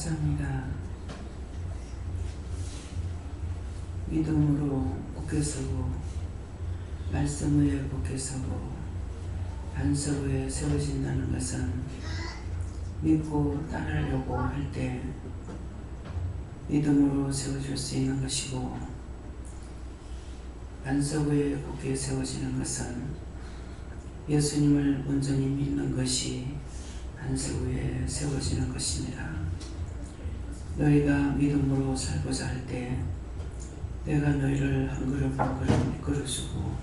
감사합니다. 믿음으로 굳게 서고 말씀 위에 굳게 서고 반석 위에 세워진다는 것은 믿고 따르려고 할 때 믿음으로 세워질 수 있는 것이고, 반석 위에 굳게 세워지는 것은 예수님을 온전히 믿는 것이 반석 위에 세워지는 것입니다. 너희가 믿음으로 살고자 할 때 내가 너희를 한 걸음 한 걸음 이끌어주고,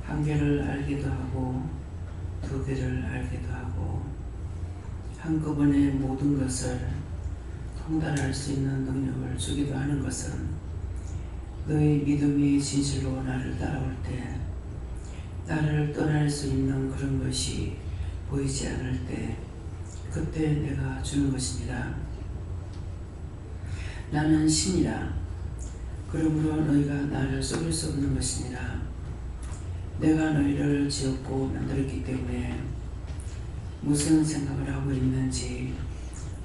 한 개를 알기도 하고 두 개를 알기도 하고 한꺼번에 모든 것을 통달할 수 있는 능력을 주기도 하는 것은, 너희 믿음이 진실로 나를 따라올 때 나를 떠날 수 있는 그런 것이 보이지 않을 때 그때 내가 주는 것입니다. 나는 신이라 그러므로 너희가 나를 속일 수 없는 것입니다. 내가 너희를 지었고 만들었기 때문에 무슨 생각을 하고 있는지,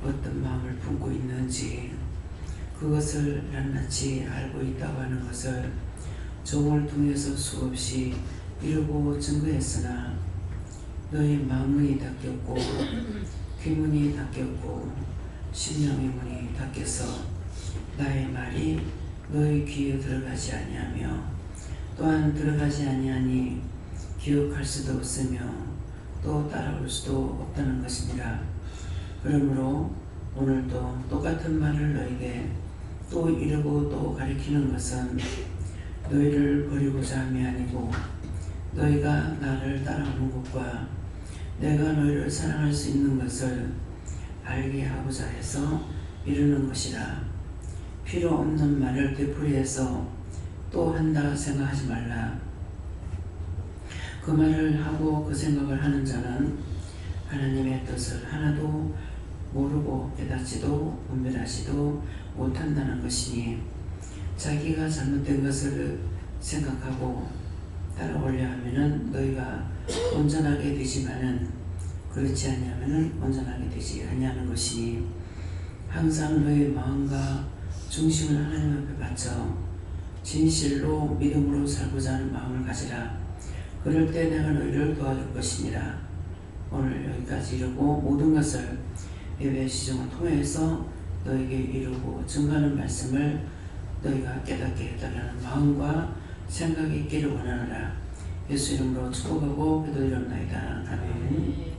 어떤 마음을 품고 있는지 그것을 낱낱이 알고 있다고 하는 것을 종을 통해서 수없이 이루고 증거했으나, 너희 마음이 닫혔고 귀문이 닫혔고 심령의 문이 닫혀서 나의 말이 너희 귀에 들어가지 아니하며, 또한 들어가지 아니하니 기억할 수도 없으며 또 따라올 수도 없다는 것입니다. 그러므로 오늘도 똑같은 말을 너희에게 또 이르고 또 가리키는 것은 너희를 버리고자 함이 아니고, 너희가 나를 따라오는 것과 내가 너희를 사랑할 수 있는 것을 알게 하고자 해서 이르는 것이라. 필요 없는 말을 되풀이해서 또 한다 생각하지 말라. 그 말을 하고 그 생각을 하는 자는 하나님의 뜻을 하나도 모르고 깨닫지도 분별하지도 못한다는 것이니, 자기가 잘못된 것을 생각하고 따라오려 하면은 너희가 온전하게 되지만은 그렇지 아니하면은 온전하게 되지 아니하는 것이니, 항상 너희 마음과 중심을 하나님 앞에 바쳐 진실로 믿음으로 살고자 하는 마음을 가지라. 그럴 때 내가 너희를 도와줄 것이니라. 오늘 여기까지 이르고 모든 것을 예배 시중을 통해서 너에게 이루고 증거하는 말씀을 너희가 깨닫게 해달라는 마음과 생각이 있기를 원하노라. 예수 이름으로 축복하고 기도드렸나이다. 아멘.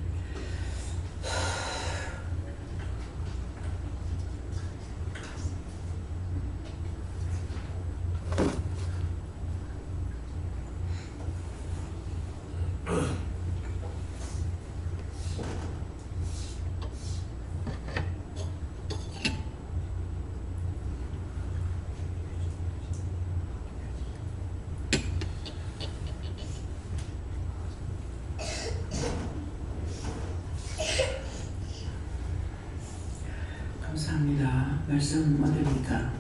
감사합니다. 말씀 어디입니까?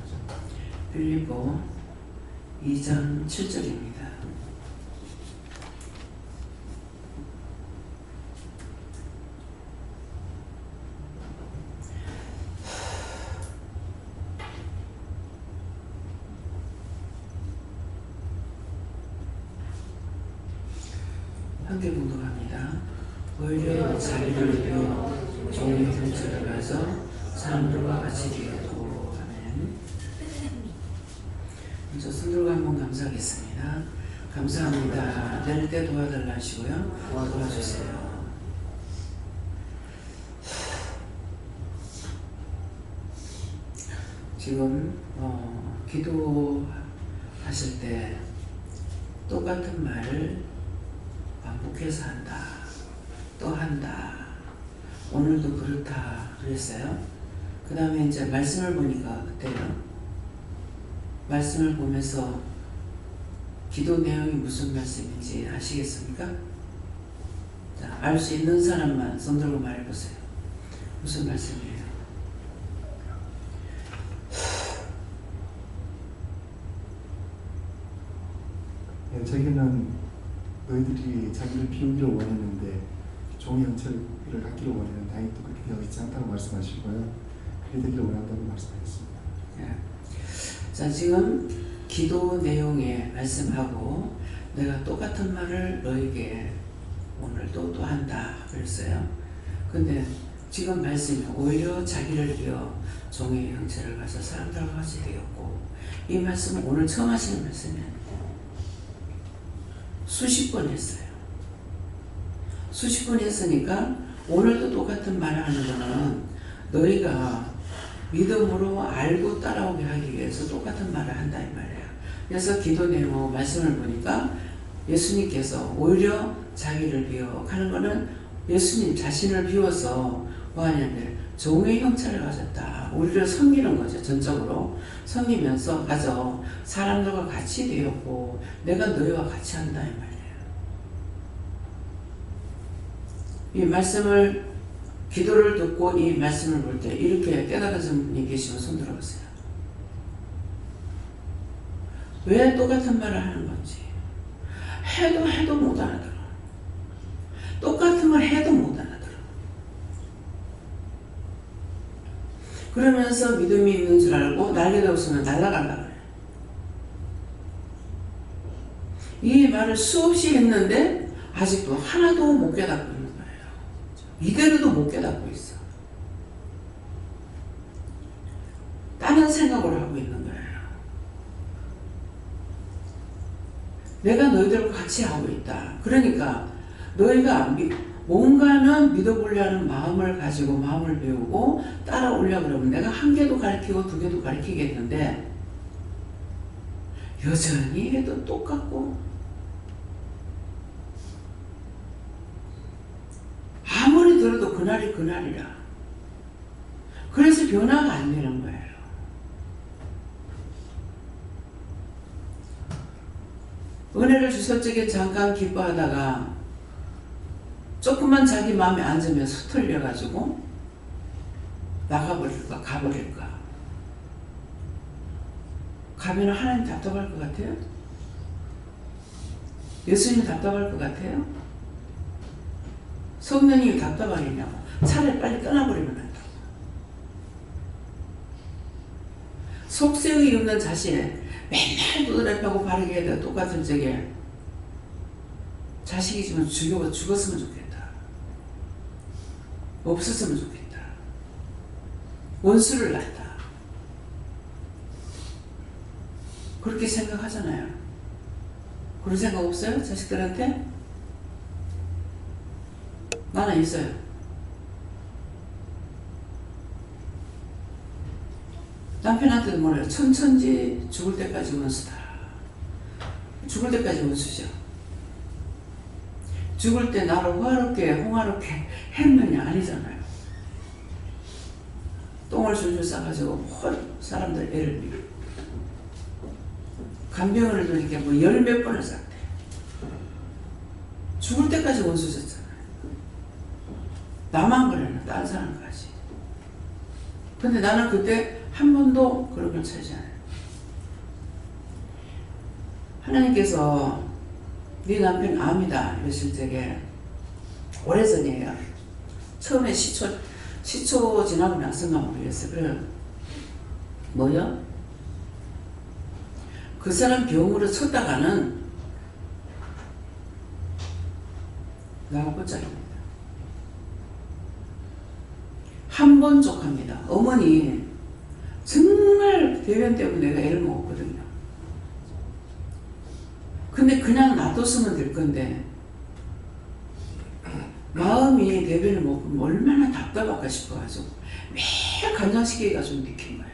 빌립보 2장 7절입니다. 함께 봉독합니다. 오히려 자기를 비워 종의 형체를 가서 사람들과 같이 되었고. 아멘. 먼저 손들고 한번 감사하겠습니다. 감사합니다. 낼 때 도와달라 하시고요. 도와주세요. 지금 기도하실 때 똑같은 말을 반복해서 한다, 또 한다, 오늘도 그렇다 그랬어요. 그 다음에 이제 말씀을 보니까 어때요? 말씀을 보면서 기도 내용이 무슨 말씀인지 아시겠습니까? 자, 알 수 있는 사람만 손 들고 말해보세요. 무슨 말씀이에요? 네, 자기는 너희들이 자기를 비우기를 원했는데 종의 형체를 갖기를 원했는데 다행히 또 그렇게 되어 있지 않다고 말씀하시고요. 되기를 원한다고 말씀하셨습니다. 예. 자, 지금 기도 내용에 말씀하고 내가 똑같은 말을 너에게 오늘도 또 한다 그랬어요. 근데 지금 말씀이 오히려 자기를 비워 종의 형체를 가져 사람들과 같이 되었고, 이 말씀은 오늘 처음 하시는 말씀이 아니고 수십 번 했어요. 수십 번 했으니까 오늘도 똑같은 말을 하는 거는 너희가 믿음으로 알고 따라오게 하기 위해서 똑같은 말을 한다 이 말이에요. 그래서 기도 내용 말씀을 보니까 예수님께서 오히려 자기를 비워 하는 거는 예수님 자신을 비워서 뭐하냐면 종의 형체를 가졌다. 우리를 섬기는 거죠. 전적으로 섬기면서 가져 사람들과 같이 되었고 내가 너희와 같이 한다 이 말이에요. 이 말씀을 기도를 듣고 이 말씀을 볼 때 이렇게 깨달으신 분이 계시면 손 들어보세요. 왜 똑같은 말을 하는 건지. 해도 못 알아들어. 똑같은 걸 해도 못 알아들어. 그러면서 믿음이 있는 줄 알고 날개가 없으면 날아가려고 그래. 이 말을 수없이 했는데 아직도 하나도 못 깨닫고 있는 거예요. 이대로도 못 깨닫고 있어. 다른 생각을 하고 있는 거예요. 내가 너희들과 같이 하고 있다. 그러니까 너희가 뭔가는 믿어보려 하는 마음을 가지고 마음을 배우고 따라오려고 그러면 내가 한 개도 가르치고 두 개도 가르치겠는데 여전히 해도 똑같고 아무리 들어도 그날이 그날이라. 그래서 변화가 안 되는 거예요. 은혜를 주셨지게 잠깐 기뻐하다가 조금만 자기 마음에 앉으면 수틀려가지고 나가버릴까 가버릴까. 가면 하나님 답답할 것 같아요? 예수님 답답할 것 같아요? 성령님이 답답하겠냐고. 차라리 빨리 떠나버리면 한다고. 속세의 없는 자신에 맨날 두드려펴고 바르게 해야 돼. 똑같은 적에 자식이지만 죽었으면 좋겠다. 없었으면 좋겠다. 원수를 낳다. 그렇게 생각하잖아요. 그런 생각 없어요? 자식들한테? 나는 있어요. 남편한테도 뭐래요? 천천지 죽을 때까지 원수다. 죽을 때까지 원수죠. 죽을 때 나를 홍화롭게 했느냐? 아니잖아요. 똥을 줄줄 싸가지고 사람들 애를 밀고 간병을 이렇게 뭐 10몇 번을 쌌대. 죽을 때까지 원수셨잖아요. 나만 그래요. 다른 사람까지. 근데 나는 그때 한 번도 그런 걸 찾지 않아요. 하나님께서 네 남편 암이다 이러실 적에 오래전이에요. 처음에 시초 지나고 나서가 모르겠어요. 그래 뭐요? 그 사람 병으로 쳤다가는 나가 꽂자입니다. 한 번 족합니다. 어머니 정말 대변 때문에 내가 애를 먹었거든요. 근데 그냥 놔뒀으면 될 건데 마음이 대변을 먹으면 얼마나 답답할까 싶어가지고 매일 간장시키기가 좀 느낀 거예요.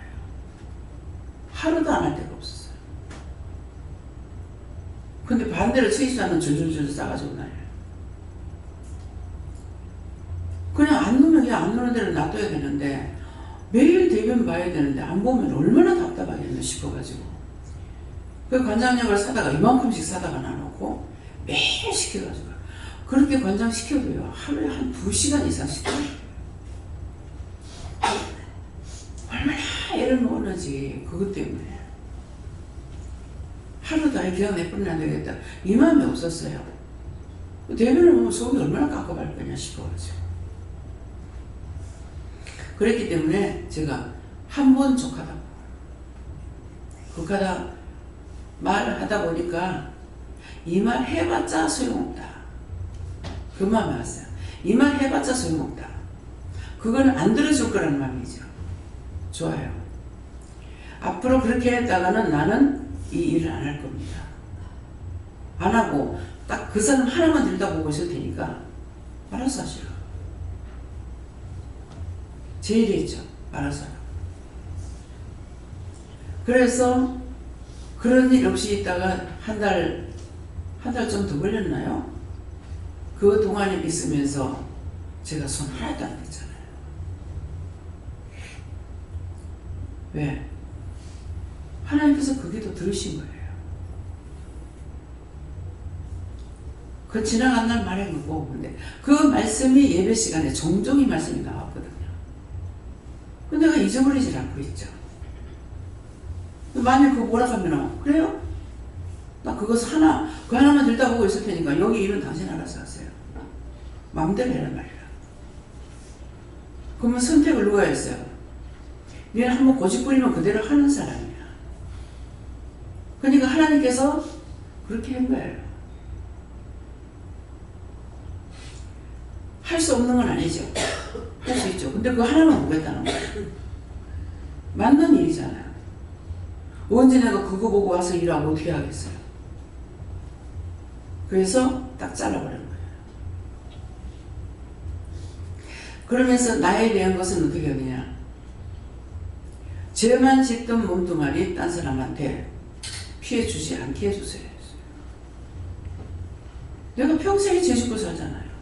하루도 안 할 데가 없었어요. 근데 반대로 체지자는 줄줄줄 싸가지고 나요. 그냥 안 놓으면 그냥 안 놓는 대로 놔둬야 되는데 매일 대변 봐야 되는데 안 보면 얼마나 답답하겠나 싶어가지고 그 관장약을 사다가 이만큼씩 사다가 놔놓고 매일 시켜가지고 그렇게 관장 시켜도요 하루에 한 2시간 이상 시켜요. 얼마나 애를 먹었는지 그것 때문에 하루도 아예 그냥 내버리면 안 되겠다 이 마음이 없었어요. 대변을 보면 속이 얼마나 깝깝할 거냐 싶어가지고 그랬기 때문에 제가 한 번 족하다고 그하다 말을 하다 보니까 이 말 해봤자 소용없다. 그 마음이 왔어요. 이 말 해봤자 소용없다. 그건 안 들어줄 거라는 마음이죠. 좋아요. 앞으로 그렇게 했다가는 나는 이 일을 안 할 겁니다. 안 하고 딱 그 사람 하나만 들여다보고 있을 테니까 알아서 하시라. 제 일이죠. 알아서 하라. 그래서 그런 일 없이 있다가 한 달 좀 더 걸렸나요? 그 동안에 있으면서 제가 손 하나도 안 댔잖아요. 왜? 하나님께서 그 기도 들으신 거예요. 그 지나간 날 말해는 꼭 근데 그 말씀이 예배 시간에 종종 이 말씀이 나왔거든요. 근데 내가 잊어버리질 않고 있죠. 만약 그거 뭐라 하면 그래요? 나 그것을 그 하나만 들여다보고 있을 테니까 여기 일은 당신 알아서 하세요. 마음대로 해란 말이야. 그러면 선택을 누가 했어요? 니는 한번 고집부리면 그대로 하는 사람이야. 그러니까 하나님께서 그렇게 한 거예요. 할 수 없는 건 아니죠. 할 수 있죠. 근데 그거 하나만 보겠다는 거예요. 맞는 일이잖아요. 언제 내가 그거 보고 와서 일하고 어떻게 하겠어요? 그래서 딱 잘라버린 거예요. 그러면서 나에 대한 것은 어떻게 하느냐? 죄만 짓던 몸뚱아리 딴 사람한테 피해 주지 않게 해주세요. 내가 평생에 죄 짓고 살잖아요.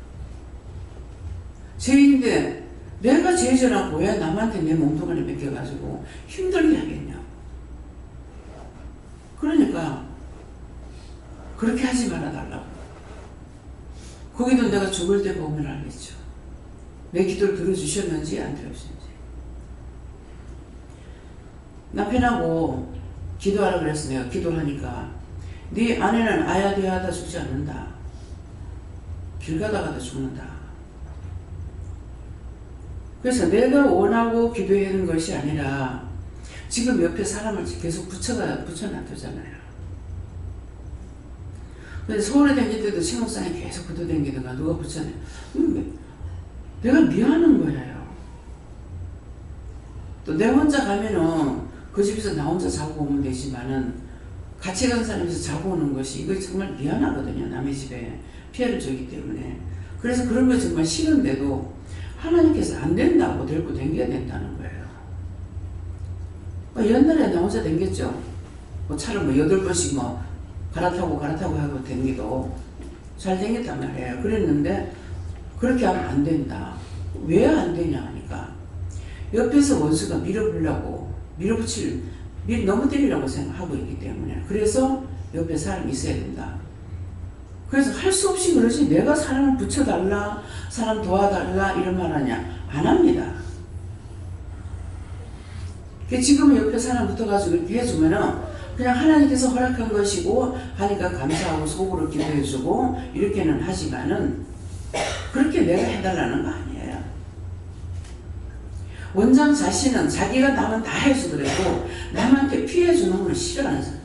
죄인데 내가 죄 져놓고 왜 남한테 내 몸뚱아리 맡겨가지고 힘들게 하겠냐. 그러니까 그렇게 하지 말아달라고. 거기도 내가 죽을 때 보면 알겠죠. 내 기도를 들어주셨는지 안 들어주셨는지. 남편하고 기도하라 그랬어. 내가 기도하니까 네 아내는 아야대하다 죽지 않는다. 길 가다가도 죽는다. 그래서 내가 원하고 기도하는 것이 아니라 지금 옆에 사람을 계속 붙여놔두잖아요. 근데 서울에 다닐 때도 신혼산에 계속 붙어다니다가 누가 붙여내. 내가 미안한 거예요. 또 내 혼자 가면은 그 집에서 나 혼자 자고 오면 되지만은 같이 간 사람에서 자고 오는 것이 이거 정말 미안하거든요. 남의 집에 피해를 주기 때문에. 그래서 그런 거 정말 싫은데도 하나님께서 안 된다고 데리고 댕겨야 된다는 거예요. 옛날에 나 혼자 댕겼죠. 차를 8번씩 갈아타고 하고 댕기도 잘 댕겼단 말이에요. 그랬는데 그렇게 하면 안 된다. 왜 안 되냐 하니까 옆에서 원수가 너무 때리려고 생각하고 있기 때문에. 그래서 옆에 사람이 있어야 된다. 그래서 할 수 없이 그러지 내가 사람을 붙여달라, 사람 도와달라 이런 말 하냐? 안 합니다. 지금 옆에 사람 붙어가지고 이렇게 해주면은 그냥 하나님께서 허락한 것이고 하니까 감사하고 속으로 기도해주고 이렇게는 하지만은 그렇게 내가 해달라는 거 아니에요. 원장 자신은 자기가 남은 다 해주더라도 남한테 피해주는 걸 싫어하는 사람이에요.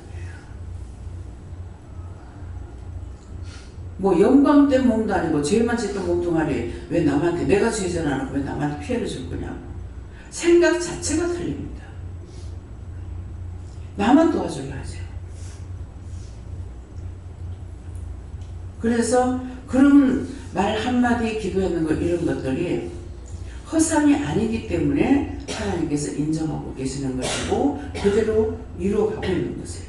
영광 때 몸도 아니고 죄만 짓던 몸뚱아리 왜 남한테 내가 죄전 안 하고 왜 남한테 피해를 줄 거냐. 생각 자체가 틀립니다. 나만 도와주려 하죠. 그래서 그런 말 한마디 기도하는 것 이런 것들이 허상이 아니기 때문에 하나님께서 인정하고 계시는 것이고 그대로 이루어가고 있는 것이에요.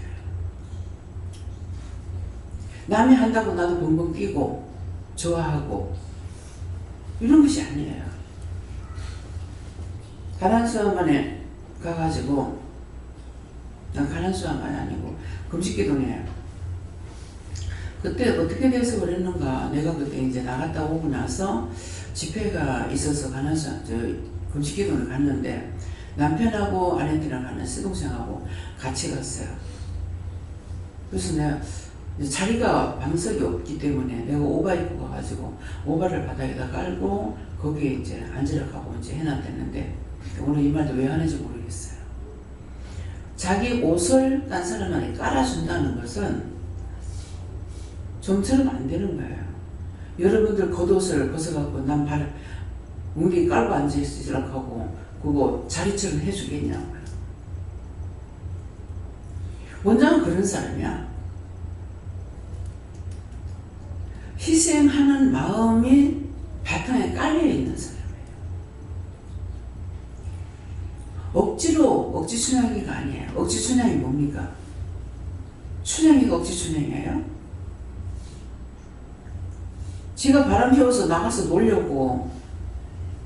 남이 한다고 나도 벙벙 뛰고 좋아하고 이런 것이 아니에요. 가난수화만에 가가지고 난 가난수화만이 아니고 금식기도네요. 그때 어떻게 돼서 그랬는가. 내가 그때 이제 나갔다 오고 나서 집회가 있어서 금식기도를 갔는데 남편하고 아내들이랑 가는 시동생하고 같이 갔어요. 그래서 내가 자리가 방석이 없기 때문에 내가 오바 입고 가가지고 오바를 바닥에다 깔고 거기에 이제 앉으라고 하고 이제 해놨댔는데 오늘 이 말도 왜 하는지 모르겠어요. 자기 옷을 딴 사람한테 깔아준다는 것은 좀처럼 안 되는 거예요. 여러분들 겉옷을 벗어갖고 난 웅덩이 깔고 앉아있으라고 하고 그거 자리처럼 해주겠냐고요. 원장은 그런 사람이야. 희생하는 마음이 바탕에 깔려있는 사람이에요. 억지로 억지 춘향이가 아니에요. 억지 춘향이 뭡니까? 춘향이가 억지 춘향이에요? 지가 바람 피워서 나가서 놀려고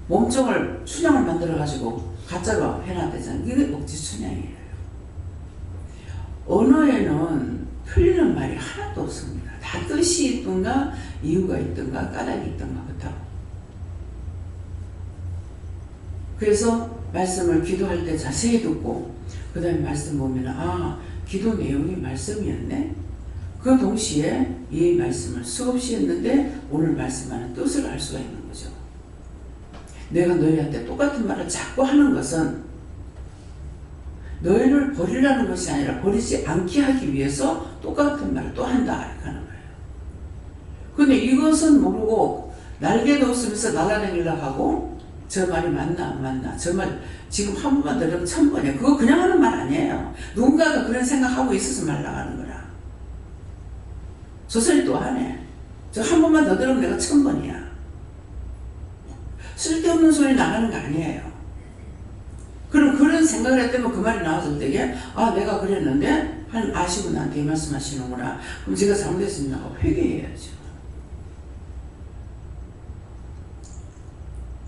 몸종을 춘향을 만들어가지고 가짜로 해놨대잖아요. 이게 억지 춘향이에요. 언어에는 틀리는 말이 하나도 없습니다. 다 뜻이 있든가 이유가 있든가 까닭이 있든가 그렇다고. 그래서 말씀을 기도할 때 자세히 듣고 그 다음에 말씀 보면 아 기도 내용이 말씀이었네. 그 동시에 이 말씀을 수없이 했는데 오늘 말씀하는 뜻을 알 수가 있는 거죠. 내가 너희한테 똑같은 말을 자꾸 하는 것은 너희를 버리려는 것이 아니라 버리지 않게 하기 위해서 똑같은 말을 또 한다 이렇게 하는 거예요. 근데 이것은 모르고 날개도 없으면서 날아다니려고 하고 저 말이 맞나 안 맞나 저 말 지금 한 번만 들으면 1000번이에요. 그거 그냥 하는 말 아니에요. 누군가가 그런 생각하고 있어서 말 나가는 거라. 저 소리 또 하네. 저 한 번만 더 들으면 내가 1000번이야. 쓸데없는 소리 나가는 거 아니에요. 그럼 그런 생각을 했다면 그 말이 나왔을 때에 아 내가 그랬는데 하나님 아시고 나한테 이 말씀 하시는구나. 그럼 제가 잘못했습니다 하고 회개해야죠.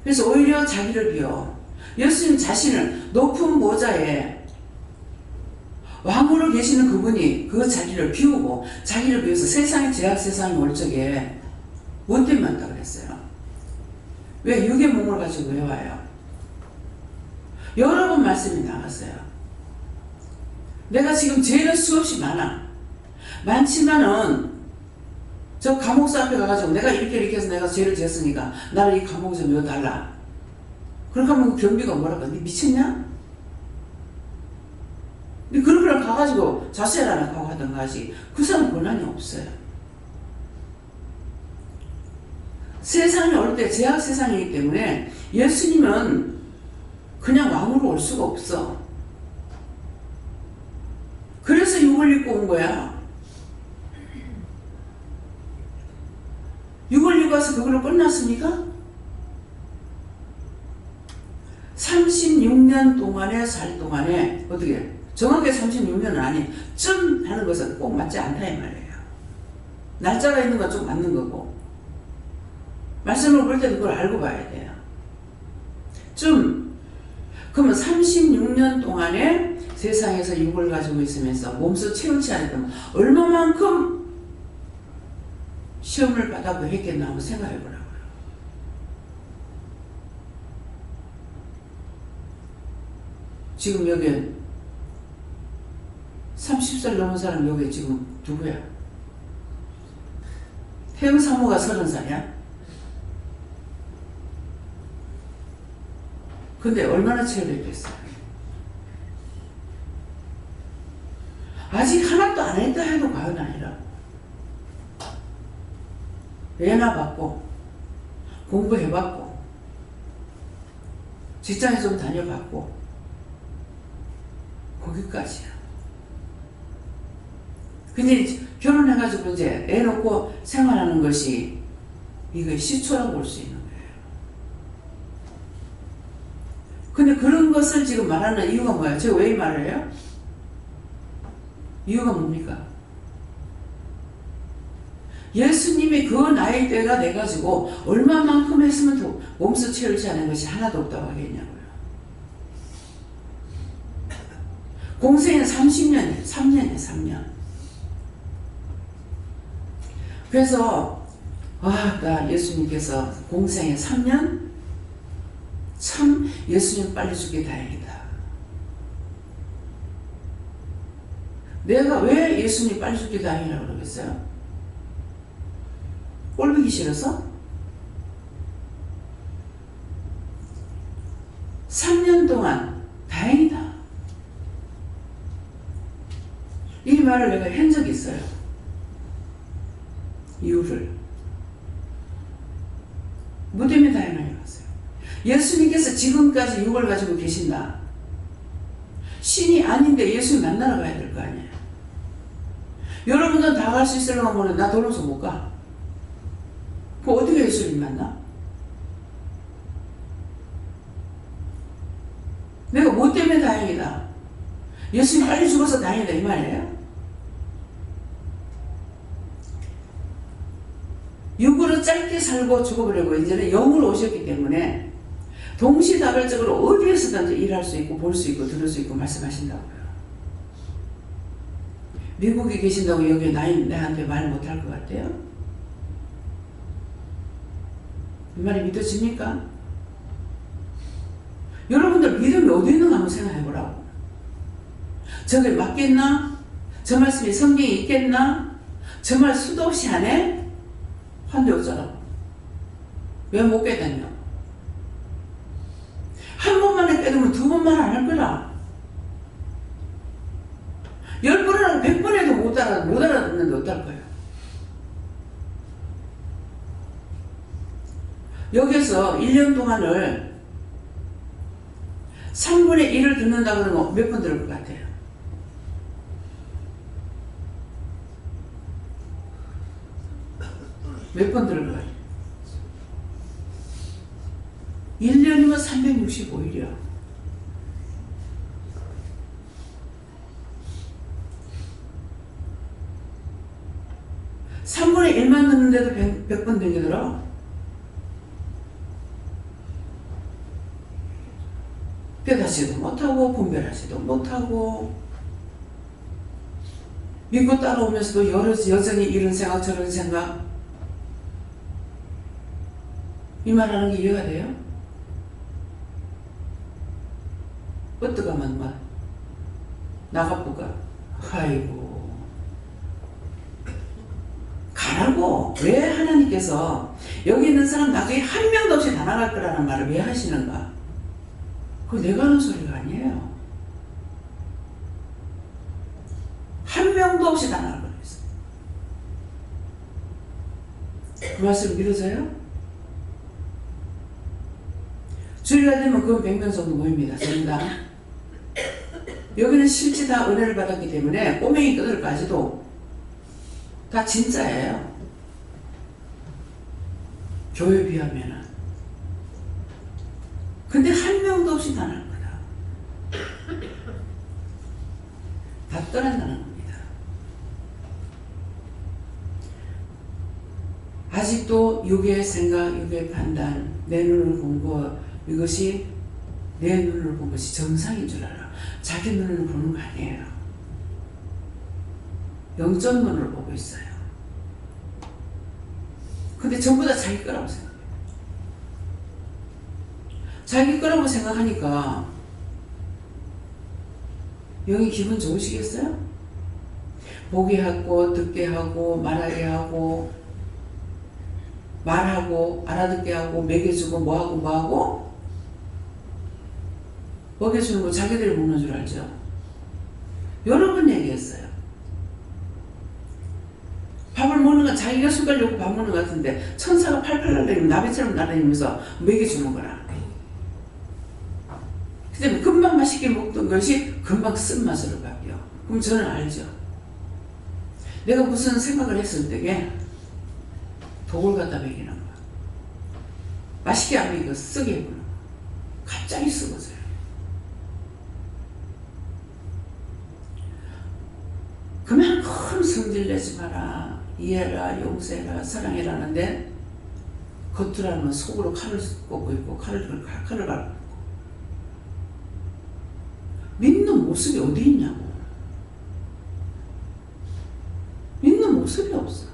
그래서 오히려 자기를 비워 예수님 자신을 높은 보좌에 왕으로 계시는 그분이 그 자기를 비우고 자기를 비워서 세상의 죄악 세상이 올 적에 뭐 때문에 왔다 그랬어요? 왜 육의 몸을 가지고 왜 와요? 여러 번 말씀이 나왔어요. 내가 지금 죄는 수없이 많지만은 저 감옥사 앞에 가가지고 내가 이렇게 해서 내가 죄를 지었으니까 나를 이 감옥에서 넣어달라. 그렇게 하면 그 경비가 뭐랄까? 니 미쳤냐? 니 그렇게 가가지고 자수해라 하고 하던가 하지. 그 사람 권한이 없어요. 세상에 올 때 죄악 세상이기 때문에 예수님은 그냥 왕으로 올 수가 없어. 그래서 육을 입고 온 거야. 육을 입고 와서 그걸로 끝났습니까? 36년 동안에 살 동안에 어떻게 정확하게 36년은 아니 쯤 하는 것은 꼭 맞지 않다 이 말이에요. 날짜가 있는 건 좀 맞는 거고 말씀을 볼 때도 그걸 알고 봐야 돼요. 좀 그러면 36년 동안에 세상에서 육을 가지고 있으면서 몸소 채우지 않았다면 얼마만큼 시험을 받아도 했겠나 한번 생각해 보라고요. 지금 여기 30살 넘은 사람 여기 지금 누구야? 태영 사모가 30살이야? 근데 얼마나 체험했겠어요? 아직 하나도 안 했다 해도 과연 아니라 애나 받고 공부해봤고 직장에 좀 다녀봤고 거기까지야. 근데 결혼해가지고 이제 애 놓고 생활하는 것이 이거 시초라고 볼 수 있는 거예요. 근데 그런 것을 지금 말하는 이유가 뭐야? 제가 왜 이 말을 해요? 이유가 뭡니까? 예수님이 그 나이대가 돼가지고 얼마만큼 했으면 더 몸소 채울지 않은 것이 하나도 없다고 하겠냐고요. 공생은 30년이에요. 3년이에요. 3년. 그래서 나 예수님께서 공생에 3년? 참 예수님 빨리 죽기 다행이다. 내가 왜 예수님 빨리 죽기 다행이라고 그러겠어요? 꼴보기 싫어서? 3년 동안 다행이다. 이 말을 내가 한 적이 있어요. 이유를. 뭐 때문에 다행하냐고 하세요. 예수님께서 지금까지 육을 가지고 계신다. 신이 아닌데 예수님 만나러 가야 될 거 아니에요. 여러분들은 다 갈 수 있으려고 하면 나 돌아서 못 가. 그럼 어떻게 예수님 만나? 내가 뭐 때문에 다행이다. 예수님 빨리 죽어서 다행이다 이 말이에요. 육으로 짧게 살고 죽어버리고 이제는 영으로 오셨기 때문에 동시다발적으로 어디에서든지 일할 수 있고 볼 수 있고 들을 수 있고 말씀하신다고요. 미국에 계신다고 여기 나한테 말 못할 것 같아요? 이 말이 믿어집니까? 여러분들 믿음이 어디 있는가 한번 생각해 보라고. 저게 맞겠나? 저 말씀이 성경에 있겠나? 저 말 수도 없이 하네? 한데 없잖아. 왜 못 깨닫냐? 한 번만에 깨닫으면 두 번만 안 할 거라. 10번 하고 100번 해도 못 알아듣는데 어떨 거예요? 여기서 1년 동안을 3분의 1을 듣는다 그러면 몇 번 들을 것 같아요? 몇 번 들을 것 같아요? 1년이면 365일이야. 삼 3분의 1만 듣는데도 100번 되더라. 깨닫지도 못하고 분별하지도 못하고 믿고 따라오면서도 여전히 이런 생각 저런 생각. 이 말하는 게 이해가 돼요? 어떡하면 막 나가부가 아이고 가라고. 왜 하나님께서 여기 있는 사람 나중에 한 명도 없이 다 나갈 거라는 말을 왜 하시는가? 그거 내가 하는 소리가 아니에요. 한 명도 없이 다 나갈 거라고 했어요. 그 말씀 믿어져요? 주일날 되면 그건 100명 정도 모입니다. 전다. 여기는 실제 다 은혜를 받았기 때문에 꼬맹이 끄들까지도 다 진짜예요. 교회에 비하면은. 근데 한 명도 없이 다 나갈 거다. 다 떠난다는 겁니다. 아직도 육의 생각, 육의 판단, 내 눈을 본 거, 이것이 내 눈을 본 것이 정상인 줄 알아. 자기 눈을 보는 거 아니에요. 영적 눈을 보고 있어요. 근데 전부 다 자기 거라고 생각해요. 자기 거라고 생각하니까 영이 기분 좋으시겠어요? 보게 하고 듣게 하고 말하게 하고 말하고 알아듣게 하고 먹여주고 뭐하고 먹여주는 거 자기들이 먹는 줄 알죠? 여러 번 얘기했어요. 밥을 먹는 건 자기가 숟갈 놓고 밥 먹는 것 같은데 천사가 팔팔 날다니면 나비처럼 날다니면서 먹여주는 거라. 근데 금방 맛있게 먹던 것이 금방 쓴맛으로 바뀌어. 그럼 저는 알죠. 내가 무슨 생각을 했을 때에 독을 갖다 먹이는 거야. 맛있게 안 먹이고 쓰게 해보는 거야. 갑자기 쓰고서요. 그만큼 성질내지 마라. 이해라, 용서해라, 사랑해라는데 겉으로는 속으로 칼을 꽂고 있고 칼을 갈고 믿는 모습이 어디 있냐고. 믿는 모습이 없어.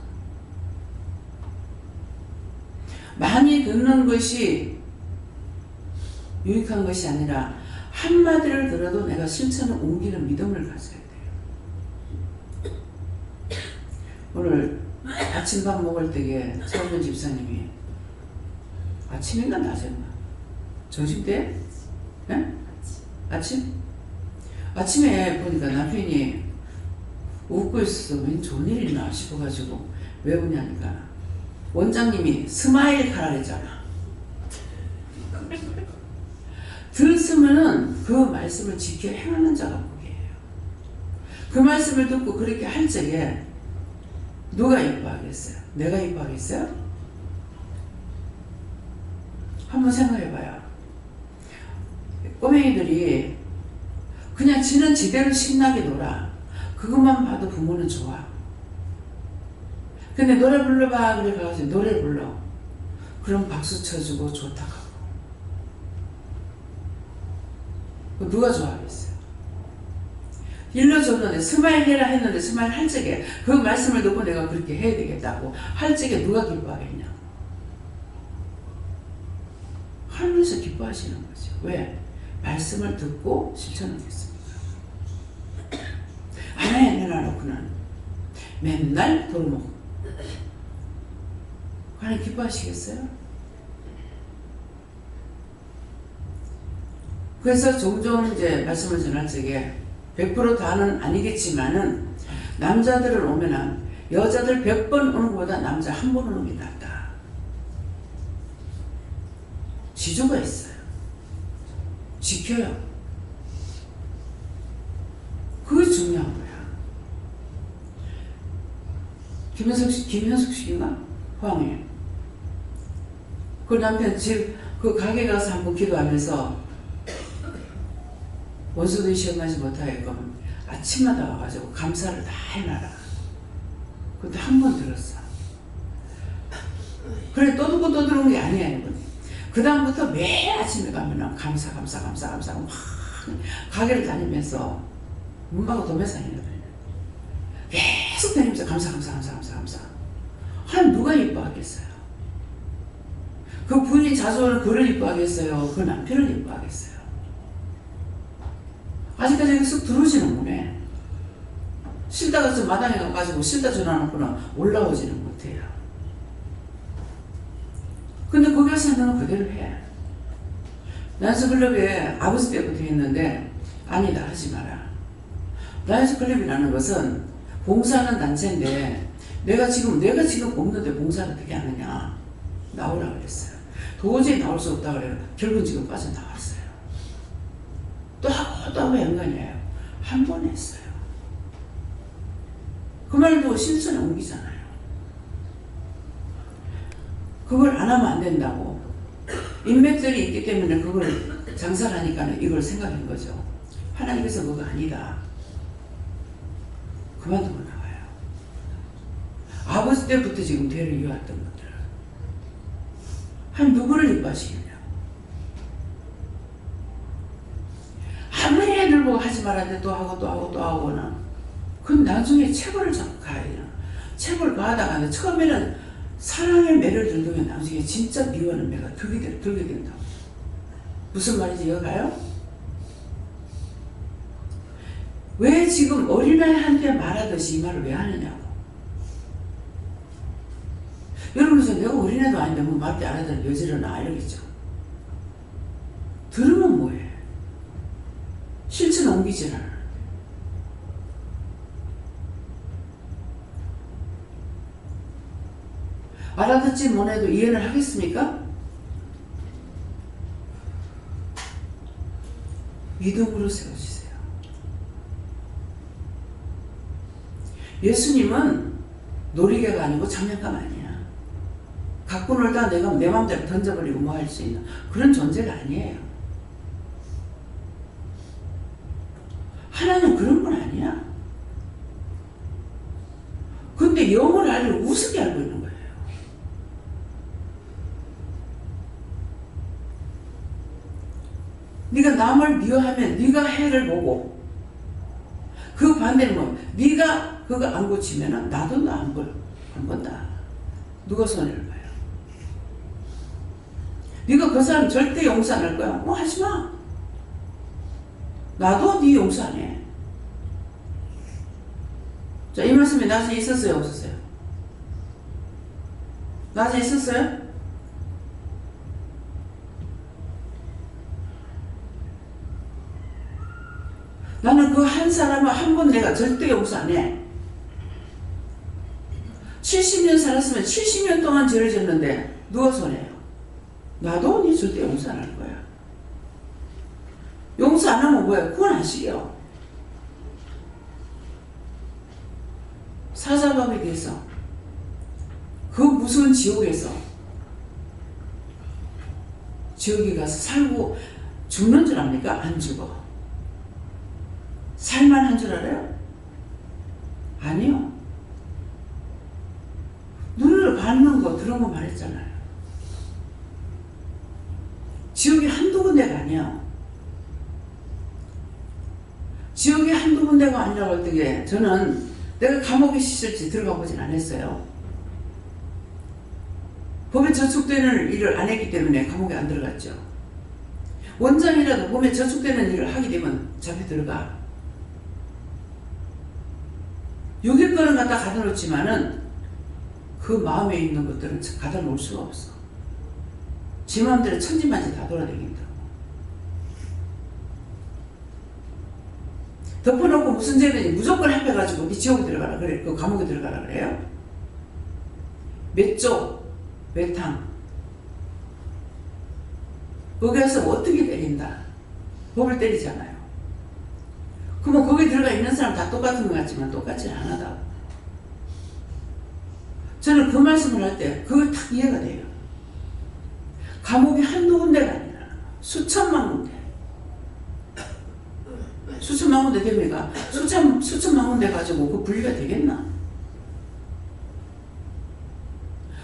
많이 듣는 것이 유익한 것이 아니라 한마디를 들어도 내가 실천을 옮기는 믿음을 가져야 돼요. 오늘 아침밥 먹을 때에 서울대 집사님이 아침인가 낮인가 점심때 예? 아침? 아침에 보니까 남편이 웃고 있어서 왠 좋은 일 있나 싶어가지고 왜 웃냐니까 원장님이 스마일 가라 그랬잖아. 들었으면은 그 말씀을 지켜 행하는 자가 복이에요. 그 말씀을 듣고 그렇게 할 적에 누가 이뻐하겠어요? 내가 이뻐하겠어요? 한번 생각해봐요. 꼬맹이들이 그냥 지는 지대로 신나게 놀아. 그것만 봐도 부모는 좋아. 근데 노래 불러봐 그래 가서 노래 불러. 그럼 박수 쳐주고 좋다 하고. 누가 좋아하겠어요? 일러줬는데 스마일 해라 했는데 스마일 할 적에 그 말씀을 듣고 내가 그렇게 해야 되겠다고 할 적에 누가 기뻐하겠냐? 하늘에서 기뻐하시는 거죠. 왜? 말씀을 듣고 실천하겠습니다. 하나에 내놔놓고는 맨날 돌먹고 하나님 기뻐하시겠어요? 그래서 종종 이제 말씀을 전할 적에 100% 다는 아니겠지만은 남자들을 오면은 여자들 100번 오는 것보다 남자 한 번 오는 게 낫다. 지조가 있어요. 지켜요. 그게 중요한 거야. 김현숙 씨인가? 포항에. 그 남편 집, 그 가게 가서 한번 기도하면서 원수도 시험하지 못하게끔 아침마다 와가지고 감사를 다 해놔라. 근데 한 번 들었어. 그래, 또 듣고 또 들은 게 아니야, 이건. 그 다음부터 매일 아침에 가면은 감사 막 가게를 다니면서 문방구 도매상이거든요. 계속 다니면서 감사. 한 누가 이뻐하겠어요? 그 부인이 자주 오는 그를 이뻐하겠어요? 그 남편을 이뻐하겠어요? 아직까지 여기 쑥 들어오지는 못해. 싫다가 좀 마당에 가가지고 싫다 전화놓고는 올라오지는 못해요. 근데 거기 가서 너는 그대로 해. 라이언스 클럽에 아버지 때부터 했는데 아니다 하지 마라. 라이언스 클럽이라는 것은 봉사하는 단체인데 내가 지금 없는데 봉사를 어떻게 하느냐. 나오라 그랬어요. 도저히 나올 수 없다 그래요. 결국은 지금 빠져나왔어요. 또 하고 연관이에요. 한 번 했어요. 그 말도 실천에 옮기잖아요. 그걸 안 하면 안 된다고. 인맥들이 있기 때문에 그걸 장사를 하니까 이걸 생각한 거죠. 하나님께서 그거 아니다. 그만두고 나와요. 아버지 때부터 지금 대를 이어왔던 것들. 한 누구를 이뻐하시겠냐고. 아무리 애들 보고 하지 말았는데 또 하고는 그럼 나중에 체벌을 잡고 가야 돼요. 체벌 가다가 처음에는 사랑의 매를 들면 나중에 진짜 미워하는 매가 들게 된다고. 무슨 말인지 이해가요? 왜 지금 어린아이한테 말하듯이 이 말을 왜 하느냐고. 여러분께서 내가 어린애도 아닌데 뭐 말도 안 하더니 왜 저러나 이러겠죠. 들으면 뭐해? 실천 옮기질 않아. 알아듣지 못해도 이해를 하겠습니까? 믿음으로 세워주세요. 예수님은 놀이개가 아니고 장난감 아니야. 갖고 놀다 내가 내 마음대로 던져버리고 뭐 할 수 있는 그런 존재가 아니에요. 하나님 그런 분 아니야. 근데 영을 알고 우습게 알고 있는 거예요. 네가 남을 미워하면 네가 해를 보고 그 반대는 뭐 네가 그거 안 고치면 나도 너 안 본다. 누가 손해를 봐요? 네가 그 사람 절대 용서 안 할 거야. 뭐 하지 마. 나도 네 용서 안 해. 자, 이 말씀이 낮에 있었어요? 없었어요? 낮에 있었어요? 나는 그 한 사람을 한 번 내가 절대 용서 안 해. 70년 살았으면 70년 동안 죄를 졌는데 누가 손해요? 나도 니 절대 용서 안 할 거야. 용서 안 하면 뭐야? 구원하시려. 사자밥에 대해서 그 무서운 지옥에서 지옥에 가서 살고 죽는 줄 압니까? 안 죽어. 살만한 줄 알아요? 아니요. 눈으로 받는 거 들은 거 말했잖아요. 지옥이 한두 군데가 아니야. 지옥이 한두 군데가 아니라고 할 때 저는 내가 감옥에 씻을지 들어가 보진 않았어요. 법에 저촉되는 일을 안 했기 때문에 감옥에 안 들어갔죠. 원장이라도 법에 저촉되는 일을 하게 되면 잡혀 들어가. 여길 거는 갖다 가둬놓지만은 그 마음에 있는 것들은 가둬놓을 수가 없어. 지 마음대로 천지만지 다 돌아다닌다고. 덮어놓고 무슨 죄든지 무조건 합해가지고 네 지옥에 들어가라 그래. 그 감옥에 들어가라 그래요? 몇 조, 몇 항. 거기 가서 어떻게 때린다? 법을 때리잖아요. 그러면 거기 들어가 있는 사람 다 똑같은 것 같지만 똑같지는 않아다. 저는 그 말씀을 할 때 그거 딱 이해가 돼요. 감옥이 한두 군데가 아니라 수천만 군데. 수천만 군데 됩니까? 수천만 군데 가지고 그 분리가 되겠나?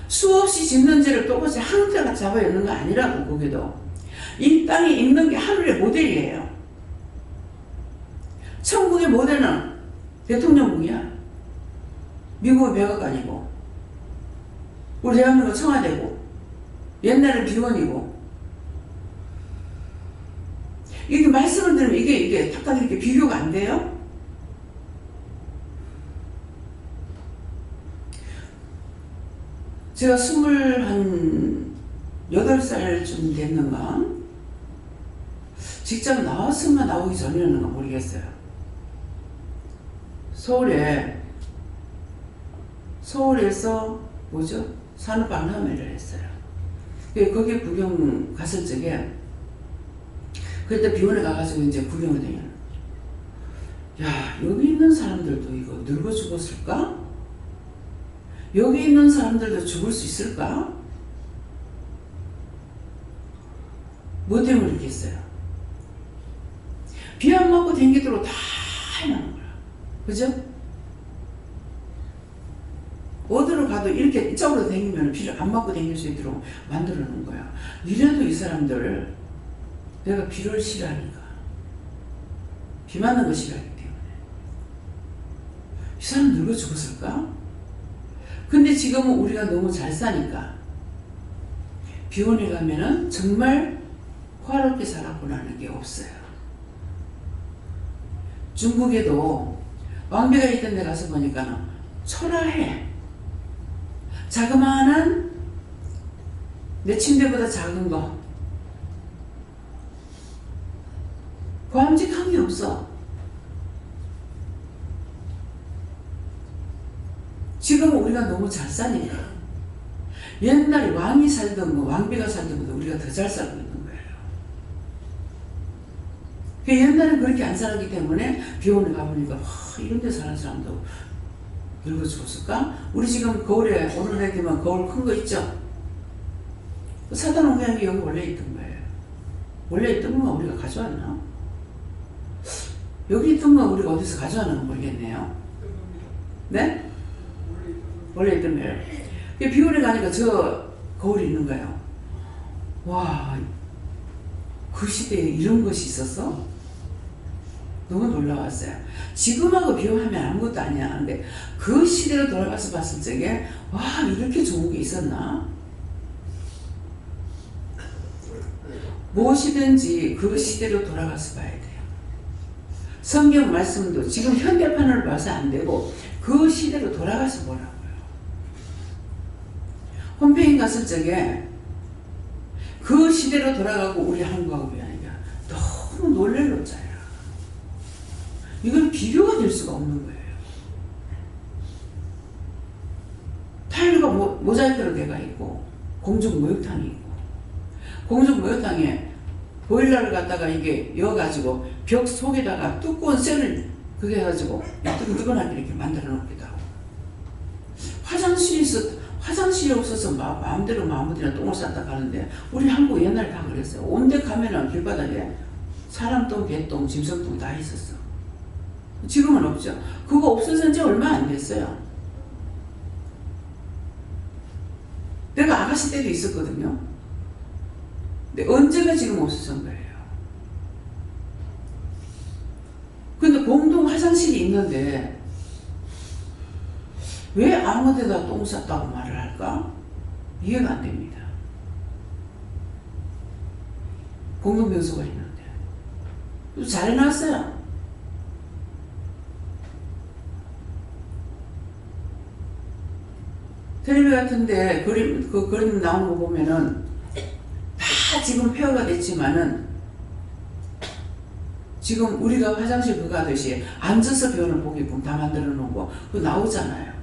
수없이 짓는 죄를 똑같이 한 대가 잡아야 하는 거 아니라고. 거기도 이 땅에 있는 게 하늘의 모델이에요. 천국의 모델은 대통령궁이야. 미국의 백악관이고 우리 대한민국 청와대고 옛날엔 비원이고. 이게 말씀을 들으면 이게 딱딱 이렇게 비교가 안 돼요? 제가 28살쯤 됐는가? 직장 나왔으면 나오기 전이었는가 모르겠어요. 서울에서 뭐죠? 산업박람회를 했어요. 거기 구경 갔을 적에 그때 비원에 가가지고 이제 구경을 해요. 야, 여기 있는 사람들도 이거 늙어 죽었을까? 여기 있는 사람들도 죽을 수 있을까? 뭐 때문에 이렇게 했어요? 비 안 맞고 댕기도록 다 해놓은 거야. 그죠? 어디로 가도 이렇게 이쪽으로 댕기면 비를 안 맞고 댕길 수 있도록 만들어 놓은 거야. 이래도 이 사람들 내가 비를 싫어하니까. 비 맞는 거 싫어하기 때문에. 이 사람 늙어 죽었을까? 근데 지금은 우리가 너무 잘 사니까 비원에 가면은 정말 화롭게 살았구나 하는 게 없어요. 중국에도 왕비가 있던 데 가서 보니까 초라해. 자그마한 내 침대보다 작은 거. 보암직한 게 없어. 지금은 우리가 너무 잘 사니까. 옛날에 왕이 살던 거, 왕비가 살던 것보다 우리가 더 잘 살고 있는 거예요. 옛날에 그렇게 안 살았기 때문에 비원에 가보니까 이런 데 사는 사람도 늙어 죽었을까? 우리 지금 거울에 오늘 되면 거울 큰 거 있죠? 사단 옹양이 여기 원래 있던 거예요. 원래 있던 건 우리가 가져왔나? 여기 있던 건 우리가 어디서 가져왔나 모르겠네요. 네? 원래 있던 거예요. 비원에 가니까 저 거울이 있는 거예요. 와, 그 시대에 이런 것이 있었어? 너무 놀라웠어요. 지금하고 비교하면 아무것도 아니야. 근데 그 시대로 돌아가서 봤을 적에 와, 이렇게 좋은 게 있었나? 무엇이든지 그 시대로 돌아가서 봐야 돼요. 성경 말씀도 지금 현대판을 봐서 안 되고 그 시대로 돌아가서 보라고요. 홈페이지 갔을 적에 그 시대로 돌아가고 우리 한국하고 비하니까 너무 놀랄 노자야. 이건 비교가 될 수가 없는 거예요. 타일과 모자이크로 돼가 있고 공중 목욕탕이 있고 공중 목욕탕에 보일러를 갖다가 이게 여가지고 벽 속에다가 두꺼운 쇠를 그게 해가지고 뜨끈뜨끈하게 이렇게 만들어 놓기도 하고 화장실이 없어서 마음대로 마음대로 똥을 쌌다 가는데 우리 한국 옛날에 다 그랬어요. 온데 가면은 길바닥에 사람똥, 개똥, 짐승똥 다 있었어. 지금은 없죠. 그거 없어진 지 얼마 안 됐어요. 내가 아가씨 때도 있었거든요. 근데 언제가 지금 없어진 거예요. 근데 공동 화장실이 있는데 왜 아무 데다 똥 쌌다고 말을 할까? 이해가 안 됩니다. 공동묘소가 있는데 잘 해놨어요. 텔레비 같은데 그림 나오는 거 보면은 다 지금 폐허가 됐지만은 지금 우리가 화장실 그거 하듯이 앉아서 배우는 보게끔 다 만들어 놓은 거 그거 나오잖아요.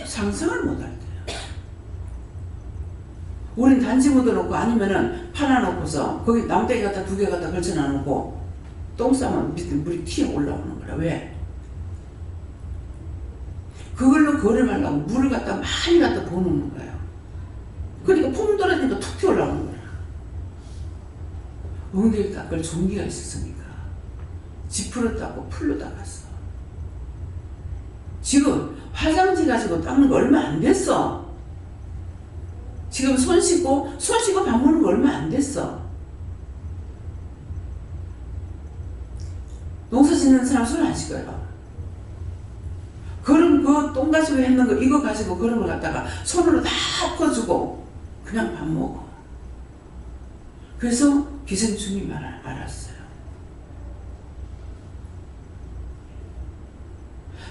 상상을 못 할 때요. 우린 단지 묻어놓고 아니면은 팔아놓고서 거기 나무대기 갖다 2개 갖다 걸쳐놔놓고 똥 싸면 밑에 물이 튀어 올라오는 거라. 왜? 그걸로 거름하려고 물을 갖다 많이 갖다 부어놓는 거예요. 그러니까 폼 떨어지니까 툭 튀어 올라오는 거야. 엉덩이 닦을 종기가 있었으니까 지푸로 닦고 풀로 닦았어. 지금 화장지 가지고 닦는 거 얼마 안 됐어. 지금 손 씻고 밥 먹는 거 얼마 안 됐어. 농사 짓는 사람 손 안 씻어요. 그럼 그 똥 가지고 했는 거 이거 가지고 그런 걸 갖다가 손으로 다 퍼주고 그냥 밥 먹어. 그래서 기생충이 많았어요.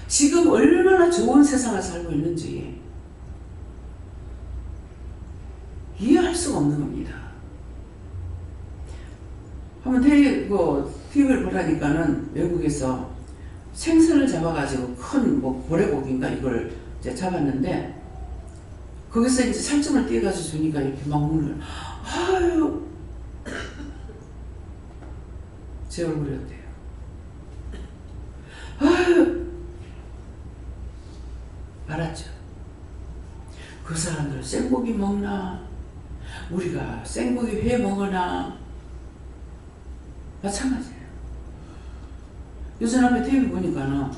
지금 얼마나 좋은 세상을 살고 있는지 이해할 수가 없는 겁니다. 한번 TV를 보라니까는 외국에서 생선을 잡아가지고 큰 고래고기인가 이걸 이제 잡았는데 거기서 이제 살점을 떼가지고 주니까 이렇게 막 먹는 거예요. 아유, 제 얼굴이었대요. 아유, 알았죠? 그 사람들은 생고기 먹나? 우리가 생고기 회 먹으나? 마찬가지예요. 요즘 앞에 TV 보니까는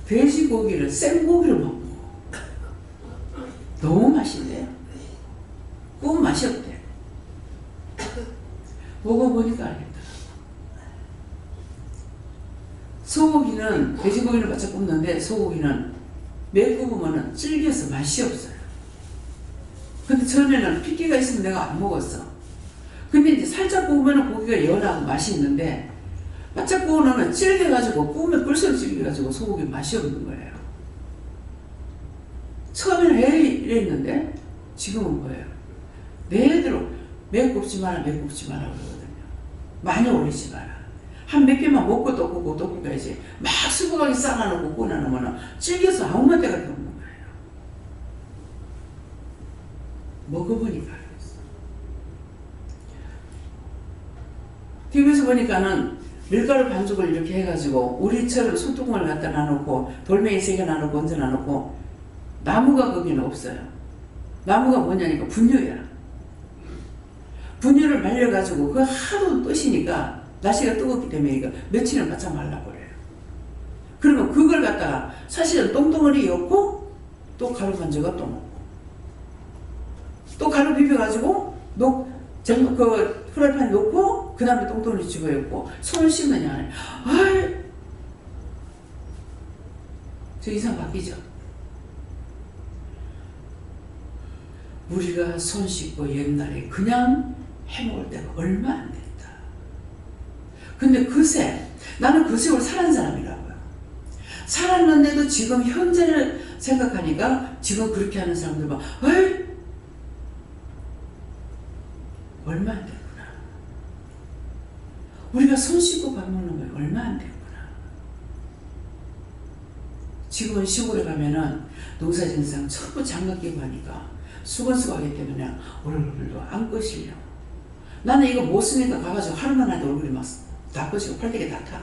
돼지고기를 생고기를 먹고 너무 맛있대요. 구운 맛이 없대. 먹어보니까 알겠다. 소고기는 돼지고기를 바짝 굽는데 소고기는 매 굽으면 질겨서 맛이 없어요. 근데 전에는 핏기가 있으면 내가 안 먹었어. 근데 이제 살짝 구우면 고기가 연하고 맛이 있는데 바짝 구우면 질겨가지고 구우면 꿀썩 질겨가지고 소고기 맛이 없는 거예요. 처음에는 왜 이랬는데 지금은 뭐예요? 내대로 매 굽지 마라 그러거든요. 많이 올리지 마라. 한 몇 개만 먹고 또 굽고 또 굽어야지. 막 수북하게 싸놔놓고 구워놓으면 질겨서 아무 맛대가 없는 거예요. 먹어보니까 알겠어. TV에서 보니까는 밀가루 반죽을 이렇게 해가지고 우리처럼 손뚜껑을 갖다 놔놓고 돌멩이 3개 놔놓고 얹어 놔놓고 나무가 거기는 없어요. 나무가 뭐냐니까 분유야. 분유를 말려가지고 그거 하도 뜨시니까 날씨가 뜨겁기 때문에 이거 며칠은 바짝 말라버려요. 그러면 그걸 갖다가 사실은 똥덩어리였고 또 가루 반죽을 또 넣고 또 가루 비벼가지고 그 프라이팬에 놓고 그 다음에 똥덩어리 집어였고 손을 씻느냐 안 해. 아이, 저 이상 바뀌죠. 우리가 손 씻고 옛날에 그냥 해먹을 때가 얼마 안 됐다. 근데 나는 그 세월 살은 사람이라고요. 살았는데도 지금 현재를 생각하니까 지금 그렇게 하는 사람들 막 에이, 얼마 안 됐구나. 우리가 손 씻고 밥 먹는 거에 얼마 안 됐구나. 지금은 시골에 가면은 농사짓는 전부 장갑 끼고 하니까 수건수거하기 때문에 얼굴도 안 꺼실려. 나는 이거 못 쓰니까 가가지고 하루만 해도 얼굴이 막 다 꺼지고 팔대기 다 타.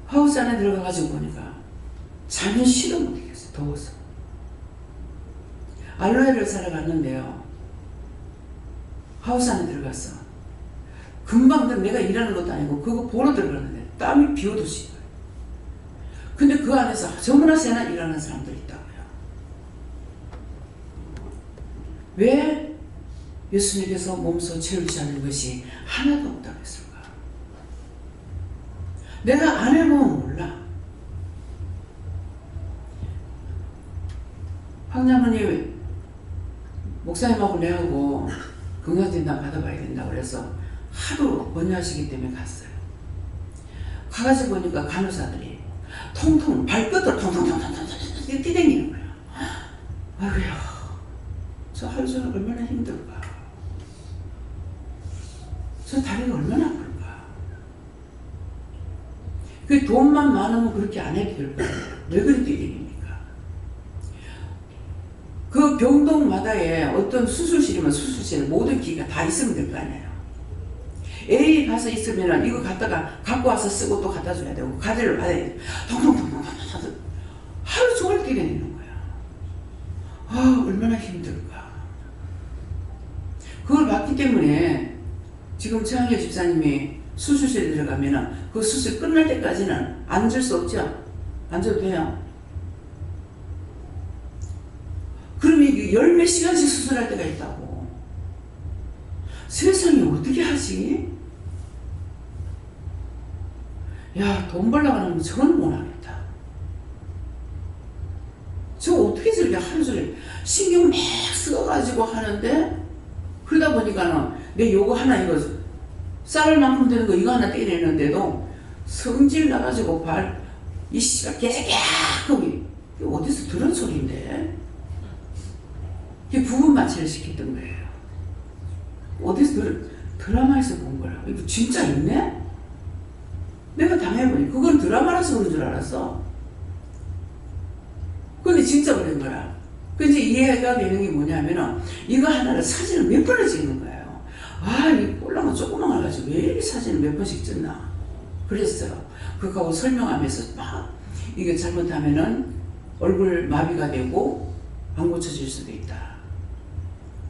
하우스 안에 들어가가지고 보니까 잠이 쉬도 못하겠어. 더워서. 알로에를 사러 갔는데요. 하우스 안에 들어갔어. 금방 내가 일하는 것도 아니고 그거 보러 들어갔는데 땀이 비오듯이. 근데 그 안에서 저무나 세나 일하는 사람들이 있다고요. 왜 예수님께서 몸소 채우지 않은 것이 하나도 없다고 했을까? 내가 안 해보면 몰라. 황장모님 목사님하고 내하고 건강진단 받아봐야 된다고 그래서 하도 권유하시기 때문에 갔어요. 가가지고 보니까 간호사들이 통통 발끝으로 통통통통통 뛰댕기는 거예요. 아이고야, 저 하루 종일 얼마나 힘들까. 저 다리가 얼마나 아플까. 그 돈만 많으면 그렇게 안 해도 될 거예요. 왜 그렇게 뛰댕깁니까? 그 병동마다에 어떤 수술실이면 수술실에 모든 기기가 다 있으면 될 거 아니에요. A 가서 있으면 이거 갖다가 갖고 와서 쓰고 또 갖다 줘야 되고 가지를 받아야 돼. 통통통통 하루 종일 뛰게 되는 거야. 아, 얼마나 힘들까. 그걸 봤기 때문에 지금 최한결 집사님이 수술실에 들어가면은 그 수술 끝날 때까지는 앉을 수 없죠? 앉아도 돼요. 그러면 열 몇 시간씩 수술할 때가 있다고. 세상에 어떻게 하지? 야, 돈 벌려고 하면 저는 못하겠다. 저 어떻게 저렇게 하루 종일 신경 막 써가지고 하는데, 그러다 보니까는 내 요거 하나 이거 쌀 만큼 되는 거 이거 하나 떼내는데도 성질 나가지고 이 씨가 깨작하고 이게 어디서 들은 소리인데? 이게 부분 마취를 시켰던 거예요. 어디서 드라마에서 본 거라. 이거 진짜 있네? 내가 당해보니 그건 드라마라서 그런 줄 알았어. 근데 진짜 그런 거라. 그 이제 이해가 되는 게 뭐냐면은 이거 하나를 사진을 몇 번을 찍는 거예요. 아, 이 꼴랑은 조그만 걸 가지고 왜 이렇게 사진을 몇 번씩 찍나? 그랬어요. 그거하고 설명하면서 막 이게 잘못하면은 얼굴 마비가 되고 안 고쳐질 수도 있다.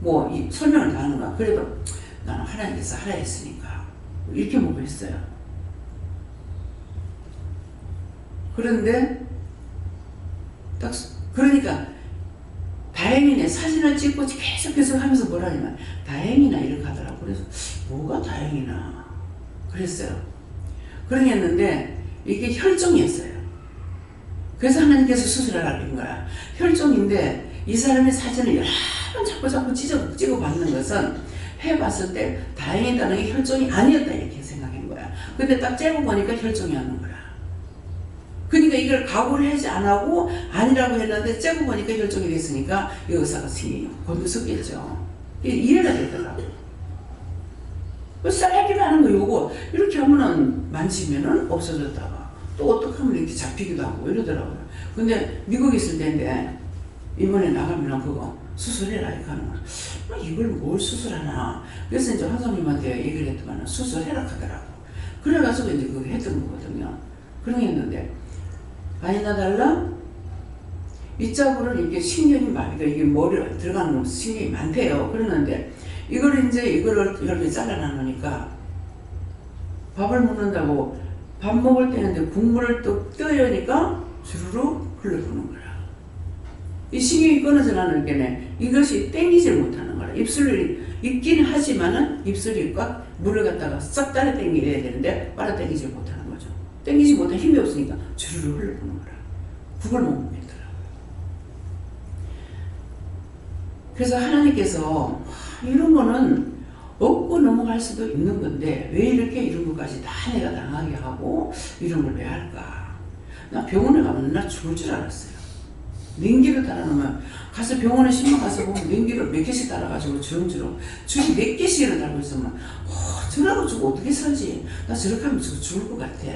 뭐 이 설명을 다 하는 거야. 그래도 나는 하나님께서 하라 했으니까 이렇게 보고 했어요. 그런데 딱 그러니까 다행이네. 사진을 찍고 계속 하면서 뭐라 하냐면 다행이나 이렇게 하더라고. 그래서 뭐가 다행이나 그랬어요. 그러게 했는데 이게 혈종이었어요. 그래서 하나님께서 수술하라는 거야. 혈종인데 이 사람의 사진을 여러 번 자꾸 찍어봤는 것은 해봤을 때 다행이다는 게 혈종이 아니었다 이렇게 생각한 거야. 근데 딱 째고 보니까 혈종이었는 거야. 그러니까 이걸 각오를 하지 안 하고 아니라고 했는데 째고 보니까 혈종이 됐으니까 이 의사가 곤두섰겠죠. 이해가 되더라고. 쌀해기를 하는 거 요거 이렇게 하면은 만지면은 없어졌다가 또 어떻게 하면 이렇게 잡히기도 하고 이러더라고요. 근데 미국에 있을 때인데 이번에 나가면은 그거 수술해라 이렇게 하는 거야. 이걸 뭘 수술하나. 그래서 이제 환자님한테 얘기를 했더만 수술해라 하더라고. 그래가지고 이제 그거 했던 거거든요. 그런 게 있는데 아니나 달라 이 짝으로는 이게 신경이 마비가 이게 머리에 들어가는 신경이 많대요. 그러는데 이걸 이제 이거를 이렇게 잘라놔놓으니까 밥을 먹는다고 밥 먹을 때는 국물을 또 떠야니까 주르륵 흘러보는 거라. 이 신경이 끊어져 나는 게 이것이 땡기질 못하는 거라. 입술이 있긴 하지만은 입술이 꽉 물을 갖다가 싹 따라 땡겨야 되는데 빨아 땡기질 못하는 거죠. 땡기지 못한 힘이 없으니까 주르륵 흘러보는 거라. 국을 못 먹겠더라고요. 그래서 하나님께서 이런 거는 없고 넘어갈 수도 있는 건데 왜 이렇게 이런 것까지 다 내가 당하게 하고 이런 걸 왜 할까? 나 병원에 가면 나 죽을 줄 알았어요. 냉기를 따라놓으면 가서 병원에 신문 가서 보면 냉기를 몇 개씩 따라가지고 주렁주렁 줄이 몇 개씩이나 달고 있으면 저라고 주고 어떻게 살지? 나 저렇게 하면 죽을 것 같아.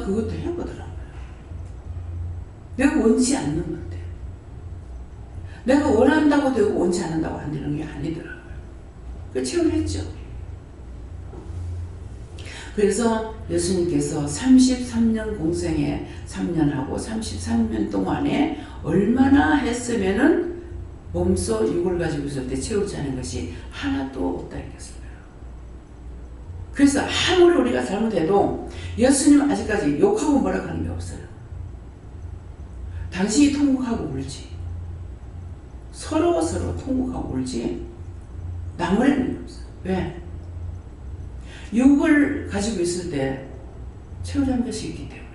내가 그것도 해보더라고요. 내가 원치 않는 건데. 내가 원한다고 되고 원치 않는다고 안 되는 게 아니더라고요. 그 체험했죠. 그래서 예수님께서 33년 공생에 3년하고 33년 동안에 얼마나 했으면은 몸소 육을 가지고 있을 때 채우지 않은 것이 하나도 없다 했겠어요. 그래서 아무리 우리가 잘못해도 예수님 아직까지 욕하고 뭐라 하는 게 없어요. 당신이 통곡하고 울지. 서로 통곡하고 울지. 나무라는 게 없어요. 왜? 육을 가지고 있을 때 채우라는 것이 있기 때문에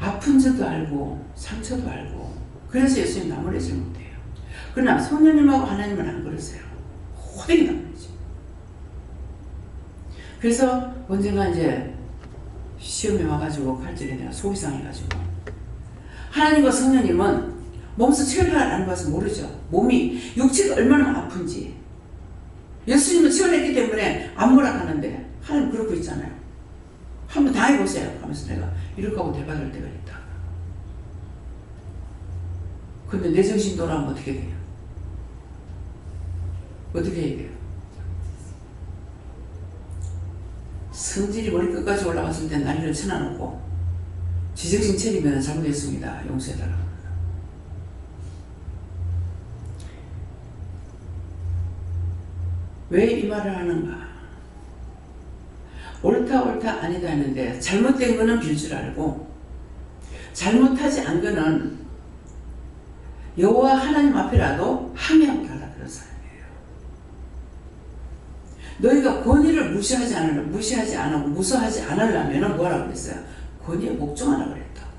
아픈 점도 알고 상처도 알고 그래서 예수님 나무라지 못해요. 그러나 성령님하고 하나님은 안 그러세요. 호되게 나무라지. 그래서 언젠가 이제 시험에 와가지고 칼질에 내가 속이 상해가지고 하나님과 성령님은 몸에서 채우라는 것을 모르죠. 몸이 육체가 얼마나 아픈지 예수님은 채워냈기 때문에 안 뭐라 하는데 하나님 그러고 있잖아요. 한번 다 해보세요 하면서 내가 이렇게 하고 대박할 때가 있다. 근데 내 정신 돌아오면 어떻게 돼요? 어떻게 해야 돼요? 성질이 머리끝까지 올라갔을 때 난리를 쳐놔놓고 지정신 차리면 잘못했습니다. 용서해달라고. 왜 이 말을 하는가? 옳다 아니다 했는데 잘못된 거는 빌 줄 알고 잘못하지 않은 거는 여호와 하나님 앞이라도 항의하고 달라 그런 사람이에요. 너희가 권위를 무시하지 않고 무서워하지 않으려면 뭐라고 그랬어요? 권위에 복종하라고 그랬다고.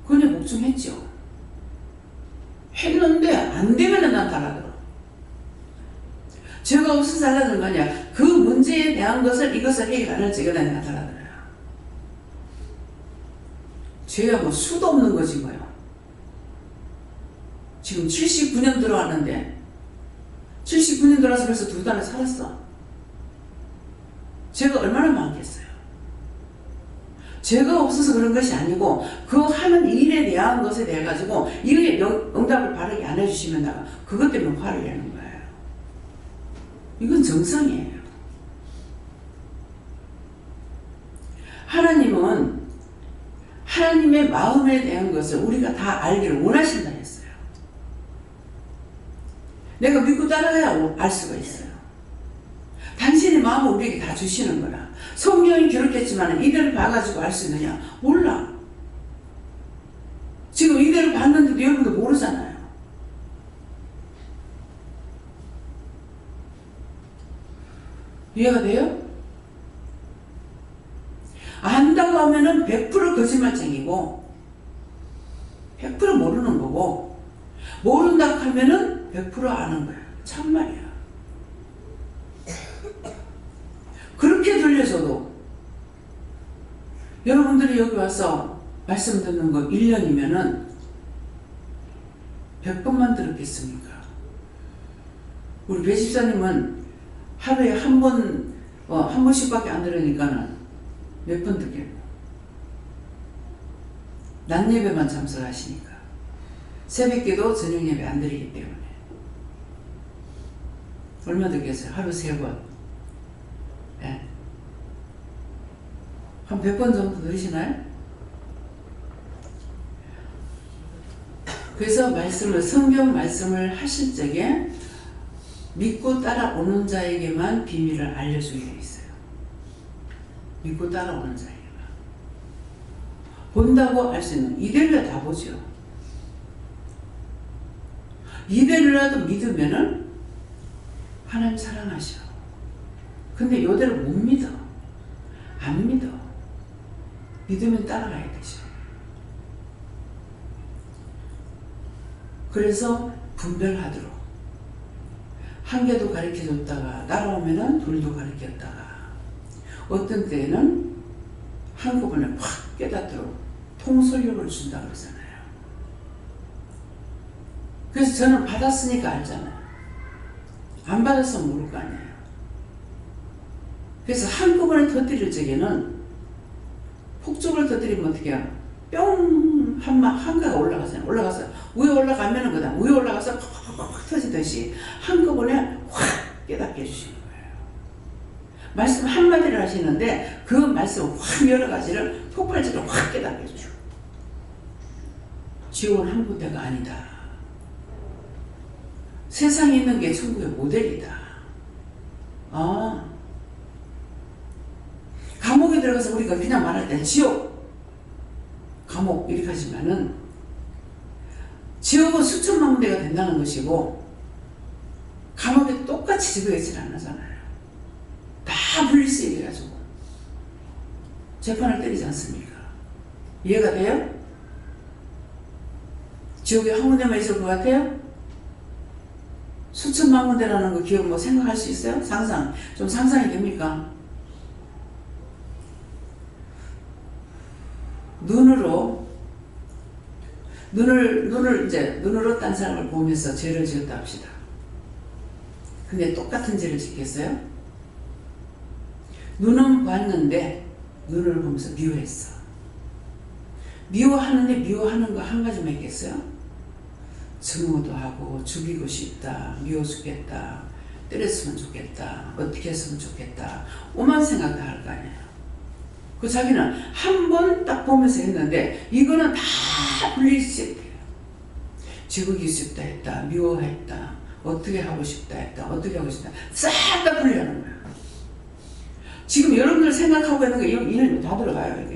권위에 복종했죠. 했는데 안 되면 난 달라들어. 죄가 없어서 달라드는 거 아니야. 그 문제에 대한 이것을 해결하는 죄가 내가 달라들어요. 죄가 뭐 수도 없는 거지 뭐요. 지금 79년 들어왔는데 79년 들어와서 벌써 2달을 살았어. 죄가 얼마나 많겠어요. 죄가 없어서 그런 것이 아니고 그 하는 일에 대한 것에 대해 가지고 이의 응답을 바르게 안 해주시면 내가 그것 때문에 화를 내는 거예요. 이건 정상이에요. 하나님은 하나님의 마음에 대한 것을 우리가 다 알기를 원하신다 했어요. 내가 믿고 따라가야 알 수가 있어요. 당신의 마음을 우리에게 다 주시는 거라. 성경이 기록했지만 이대로 봐가지고 알 수 있느냐? 몰라. 지금 이대로 봤는데도 여러분도 모르잖아요. 이해가 돼요? 안다고 하면은 100% 거짓말쟁이고 100% 모르는 거고 모른다고 하면은 100% 아는 거야. 참말이야. 그렇게 들려줘도 여러분들이 여기 와서 말씀 듣는 거 1년이면은 100번만 들었겠습니까? 우리 배 집사님은 하루에 한 번씩밖에 안 들으니까는 몇 번 듣겠고. 낮 예배만 참석하시니까. 새벽 기도 저녁 예배 안 드리기 때문에. 얼마 듣겠어요? 하루 3번. 네. 한 100번 정도 들으시나요? 그래서 성경 말씀을 하실 적에 믿고 따라오는 자에게만 비밀을 알려주게 돼 있어요. 믿고 따라오는 자에게만. 본다고 알 수 있는, 이대로라도 다 보죠. 이대로라도 믿으면은 하나님 사랑하셔. 근데 요대로 못 믿어. 안 믿어. 믿으면 따라가야 되죠. 그래서 분별하도록. 한 개도 가르쳐줬다가 따라오면은 둘도 가르쳤다가 어떤 때는 한꺼번에 확 깨닫도록 통솔력을 준다고 그러잖아요. 그래서 저는 받았으니까 알잖아요. 안 받았으면 모를 거 아니에요. 그래서 한꺼번에 터뜨릴 적에는 폭죽을 터뜨리면 어떻게 해요? 뿅! 한가가 올라가잖아요. 올라가서 위에 올라가면은 그다음 위에 올라가서 팍팍팍 터지듯이 한꺼번에 확 깨닫게 해주시는 거예요. 말씀 한마디를 하시는데 그 말씀 확 여러 가지를 폭발적으로 확 깨닫게 해주시고 지옥은 한 군데가 아니다. 세상에 있는 게 천국의 모델이다. 감옥에 들어가서 우리가 그냥 말할 때 지옥, 감옥 이렇게 하지만은 지옥은 수천만 군데가 된다는 것이고 감옥에 똑같이 지어져 있지는 않잖아요. 다 분리수해 가지고 재판을 때리지 않습니까? 이해가 돼요? 지옥에 한 군데만 있을 것 같아요? 수천만 군데라는 거 기억 생각할 수 있어요? 좀 상상이 됩니까? 눈으로 딴 사람을 보면서 죄를 지었다 합시다. 근데 똑같은 죄를 짓겠어요? 눈은 봤는데 눈을 보면서 미워했어. 미워하는데 미워하는 거 한 가지만 있겠어요? 증오도 하고 죽이고 싶다, 미워 죽겠다, 때렸으면 좋겠다, 어떻게 했으면 좋겠다, 오만 생각도 할 거 아니에요. 그 자기는 한 번 딱 보면서 했는데 이거는 다 분리시켜요. 죽이고 싶다 했다, 미워했다, 어떻게 하고 싶다 했다, 어떻게 하고 싶다, 싹 다 분리하는 거예요. 지금 여러분들 생각하고 있는 거 이런 다 들어가요.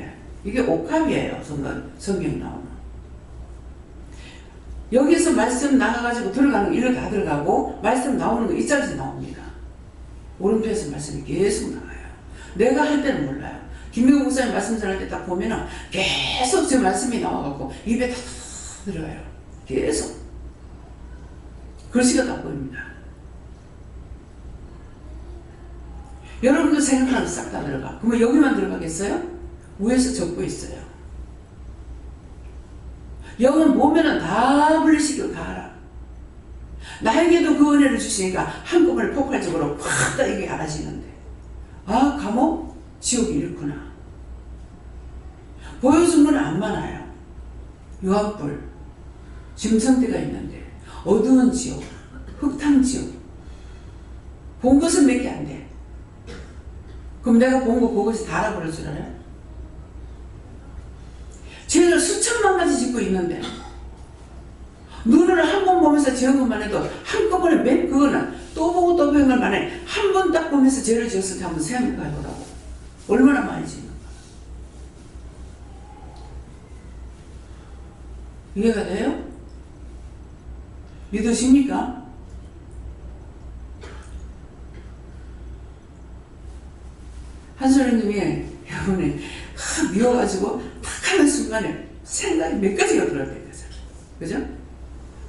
이게 옥합이에요. 성경 나오는. 여기서 말씀 나가가지고 들어가는 거 일로 다 들어가고 말씀 나오는 거 이자리에서 나옵니다. 오른편에서 말씀이 계속 나와요. 내가 할 때는 몰라요. 김명국 목사님 말씀 전할 때 딱 보면은 계속 제 말씀이 나와갖고 입에 다 들어가요. 계속. 글씨가 딱 보입니다. 여러분들 생각하는 싹 다 들어가. 그러면 여기만 들어가겠어요? 위에서 적고 있어요. 영은 보면은 다 분리시키고 다 알아. 나에게도 그 은혜를 주시니까 한꺼번에 폭발적으로 확 다 이게 알아지는데 감옥? 지옥이 이렇구나. 보여준 건 안 많아요. 유황불, 짐승대가 있는데 어두운 지옥, 흙탕 지옥. 본 것은 몇 개 안 돼. 그럼 내가 본 거 그것이 다 알아버릴 줄 알아요? 죄를 수천만 가지 짓고 있는데 눈을 한 번 보면서 지은 것만 해도 한꺼번에 그거는 또 보고 또 보는 걸 만에 한 번 딱 보면서 죄를 지었을 때 한번 생각해 보라고. 얼마나 많이 짓는가. 이해가 돼요? 믿으십니까? 한솔님이 이번에 미워가지고 탁 하는 순간에 생각이 몇 가지가 들어왔대요. 그죠?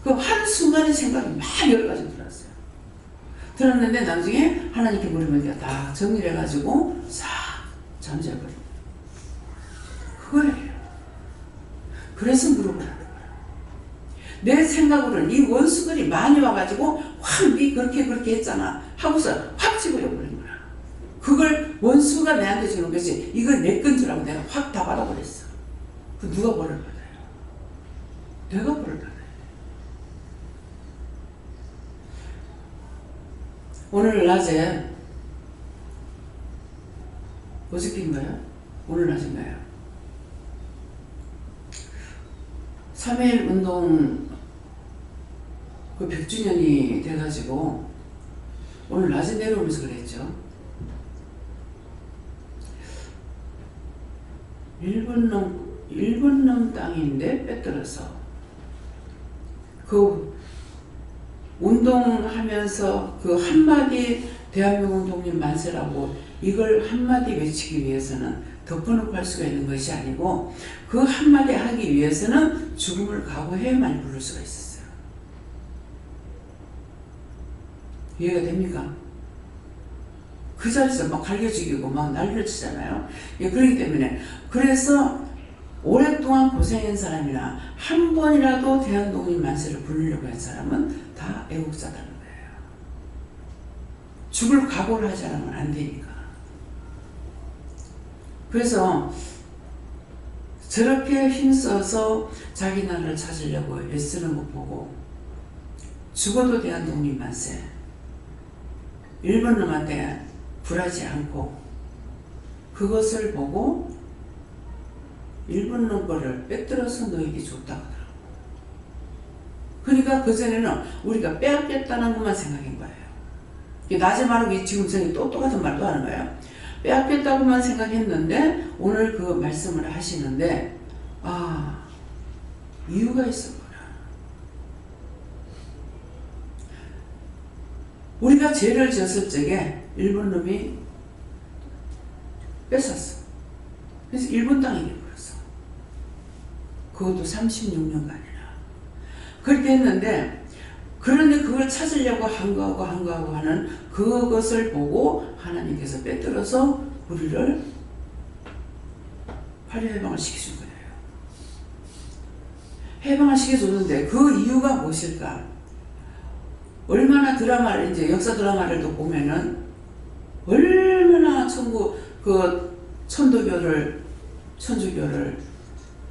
그 한순간에 생각이 막 여러 가지 들어왔어요. 들었는데 나중에 하나님께 물으면 다 정리를 해가지고 싹 잠재워버립니다. 그거예요. 그래서 물어보라는 거예요. 내 생각으로는 이 원수들이 많이 와가지고 네 그렇게 했잖아 하고서 확 집어버린 거야. 그걸 원수가 내한테 주는 것이 이거 내 건 줄 알고 내가 확 다 받아버렸어. 그 누가 벌을 받아요? 내가 벌을 받아요. 오늘 낮에 어저께인가요? 오늘 낮인가요? 3.1 운동 그 100주년이 돼가지고 오늘 낮에 내려오면서 그랬죠. 일본 놈 땅인데 빼들어서 그 운동하면서 그 한마디 대한민국 독립 만세라고 이걸 한마디 외치기 위해서는 덮어놓고 할 수가 있는 것이 아니고 그 한마디 하기 위해서는 죽음을 각오해야만 부를 수가 있었어요. 이해가 됩니까? 그 자리에서 막 갈겨 죽이고 막 난리를 치잖아요. 그렇기 때문에 그래서 오랫동안 고생한 사람이나 한 번이라도 대한독립 만세를 부르려고 한 사람은 다 애국자라는 거예요. 죽을 각오를 하지 않으면 안 되니까. 그래서 저렇게 힘써서 자기 나라를 찾으려고 애쓰는 것 보고 죽어도 대한 독립만세, 일본 놈한테 굴하지 않고 그것을 보고 일본 놈 거를 빼들어서 너에게 줬다고 하더라고. 그러니까 그전에는 우리가 빼앗겼다는 것만 생각인 거예요. 낮에 말하고 지금 저기 또 똑같은 말도 하는 거예요. 빼앗겼다고만 생각했는데 오늘 그 말씀을 하시는데 이유가 있었구나. 우리가 죄를 지었을 적에 일본 놈이 뺏었어. 그래서 일본 땅에 버렸어. 그것도 36년간이나. 그렇게 했는데 그런데 그걸 찾으려고 한거하고 하는 그것을 보고 하나님께서 빼들어서 우리를 파리해방을 시켜준 거예요. 해방을 시켜줬는데 그 이유가 무엇일까? 얼마나 드라마를 이제 역사 드라마를 또 보면은 얼마나 천주교를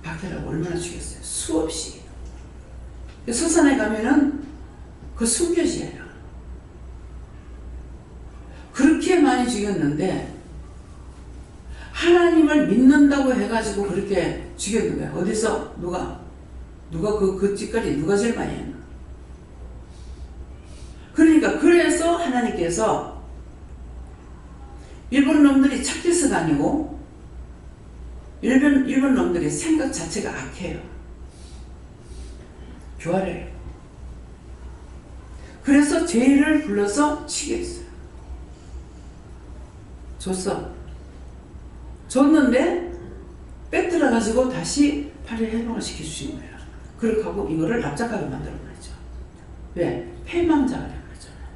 박해라고 얼마나 죽였어요. 수없이. 서산에 가면은 그 순교지예요. 그렇게 많이 죽였는데 하나님을 믿는다고 해가지고 그렇게 죽였는 거야. 어디서 누가 그 짓거리 누가 제일 많이 했나? 그러니까 그래서 하나님께서 일본 놈들이 착해서가 아니고 일본 놈들이 생각 자체가 악해요. 교활해요. 그래서 죄를 불러서 치게 했어요. 줬는데 빼들어가지고 다시 파리를 해방을 시켜주신 거예요. 그렇게 하고 이거를 납작하게 만들어버렸죠. 왜? 패망자가 되어버렸잖아요.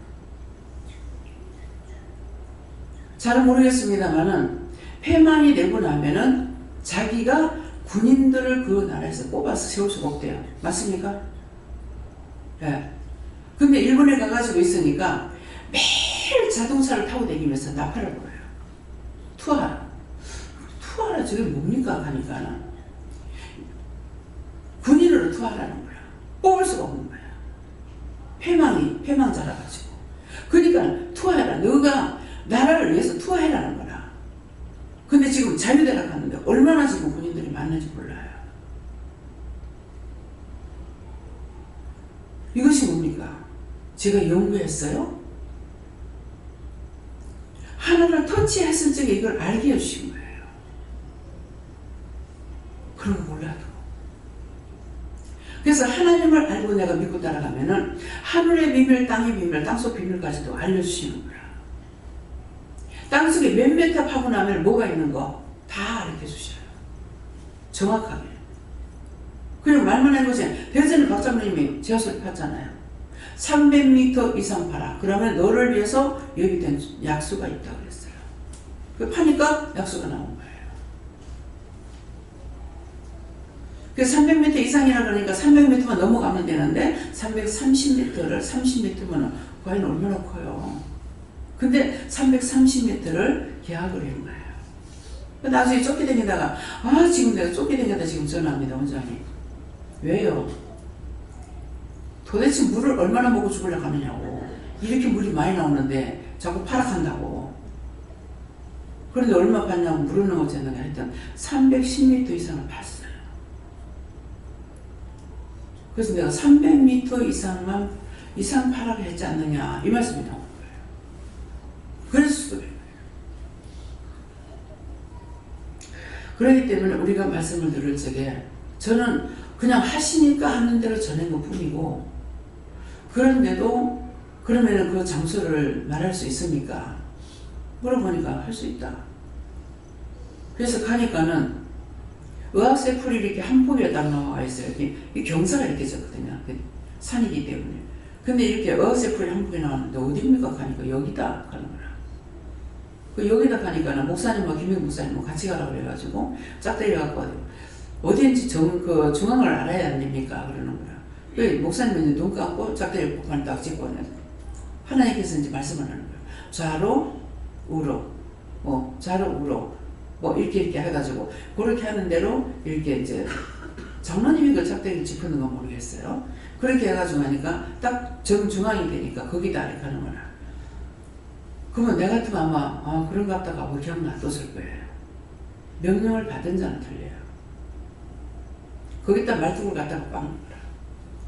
잘은 모르겠습니다만은 패망이 되고 나면은 자기가 군인들을 그 나라에서 뽑아서 세울 수가 없대요. 맞습니까? 예. 근데 일본에 가가지고 있으니까 매일 자동차를 타고 다니면서 나팔을 불어요. 투하라. 저게 뭡니까? 하니까 군인으로 투하라는 거야. 뽑을 수가 없는 거야. 패망자라 가지고. 그러니까 투하해라. 너가 나라를 위해서 투하해라는 거라. 근데 지금 자유대라 갔는데 얼마나 지금 군인들이 많은지 몰라요. 이것이 뭡니까? 제가 연구했어요. 하나를 터치했을 적에 이걸 알게 해주신 거예요. 그런 거 몰라도. 그래서 하나님을 알고 내가 믿고 따라가면은 하늘의 비밀, 땅의 비밀, 땅속 비밀까지도 알려주시는 거야. 땅속에 몇 메타 파고 나면 뭐가 있는 거 다 알려주셔요. 정확하게. 그리고 말만 해보세요. 대전에 박장로님이 제화소리 팠잖아요. 300m 이상 파라. 그러면 너를 위해서 예비된 약수가 있다고 그랬어요. 그 파니까 약수가 나온 거예요. 그래서 300m 이상이라 그러니까 300m만 넘어가면 되는데 330m를 30m면 과연 얼마나 커요. 근데 330m를 계약을 한 거예요. 나중에 쫓겨다니다가 지금 내가 쫓겨다니다 지금 전화합니다. 원장님. 왜요? 도대체 물을 얼마나 먹고 죽으려고 하느냐고. 이렇게 물이 많이 나오는데 자꾸 파락한다고. 그런데 얼마 받냐고 물어는 어쨌는가 했더니 310m 이상을 봤어요. 그래서 내가 300m 이상 파락을 했지 않느냐 이 말씀이 나온 거예요. 그래서 그렇기 때문에 우리가 말씀을 들을 적에 저는 그냥 하시니까 하는 대로 전한 것 뿐이고, 그런데도 그러면 그 장소를 말할 수 있습니까? 물어보니까 할 수 있다. 그래서 가니까는 의학세 풀이 이렇게 한 폭에 딱 나와 있어요. 이 경사가 이렇게 졌거든요. 산이기 때문에. 근데 이렇게 의학세 풀이 한 폭에 나왔는데 어디입니까? 가니까 여기다 가는 거라. 그 여기다 가니까는 목사님과 김영 목사님 같이 가라고 그래가지고 짝 때려갖고 어디인지 중앙을 알아야 안 됩니까? 그러는 거야. 그 목사님은 눈 감고 짝 때리고 관 딱 찍고 하나님께서 이제 말씀을 하는 거야. 좌로 우로, 좌로 우로. 뭐 이렇게 해가지고 그렇게 하는 대로 이렇게 이제 장로님이 그 작대기를 짚는 건 모르겠어요. 그렇게 해가지고 하니까 딱 정중앙이 되니까 거기다 이렇게 하는 거라. 그러면 내 같으면 아마 그런 것 같다가 그냥 놔뒀을 거예요. 명령을 받은 자는 틀려요. 거기다 말뚝을 갖다가 빡는 거라.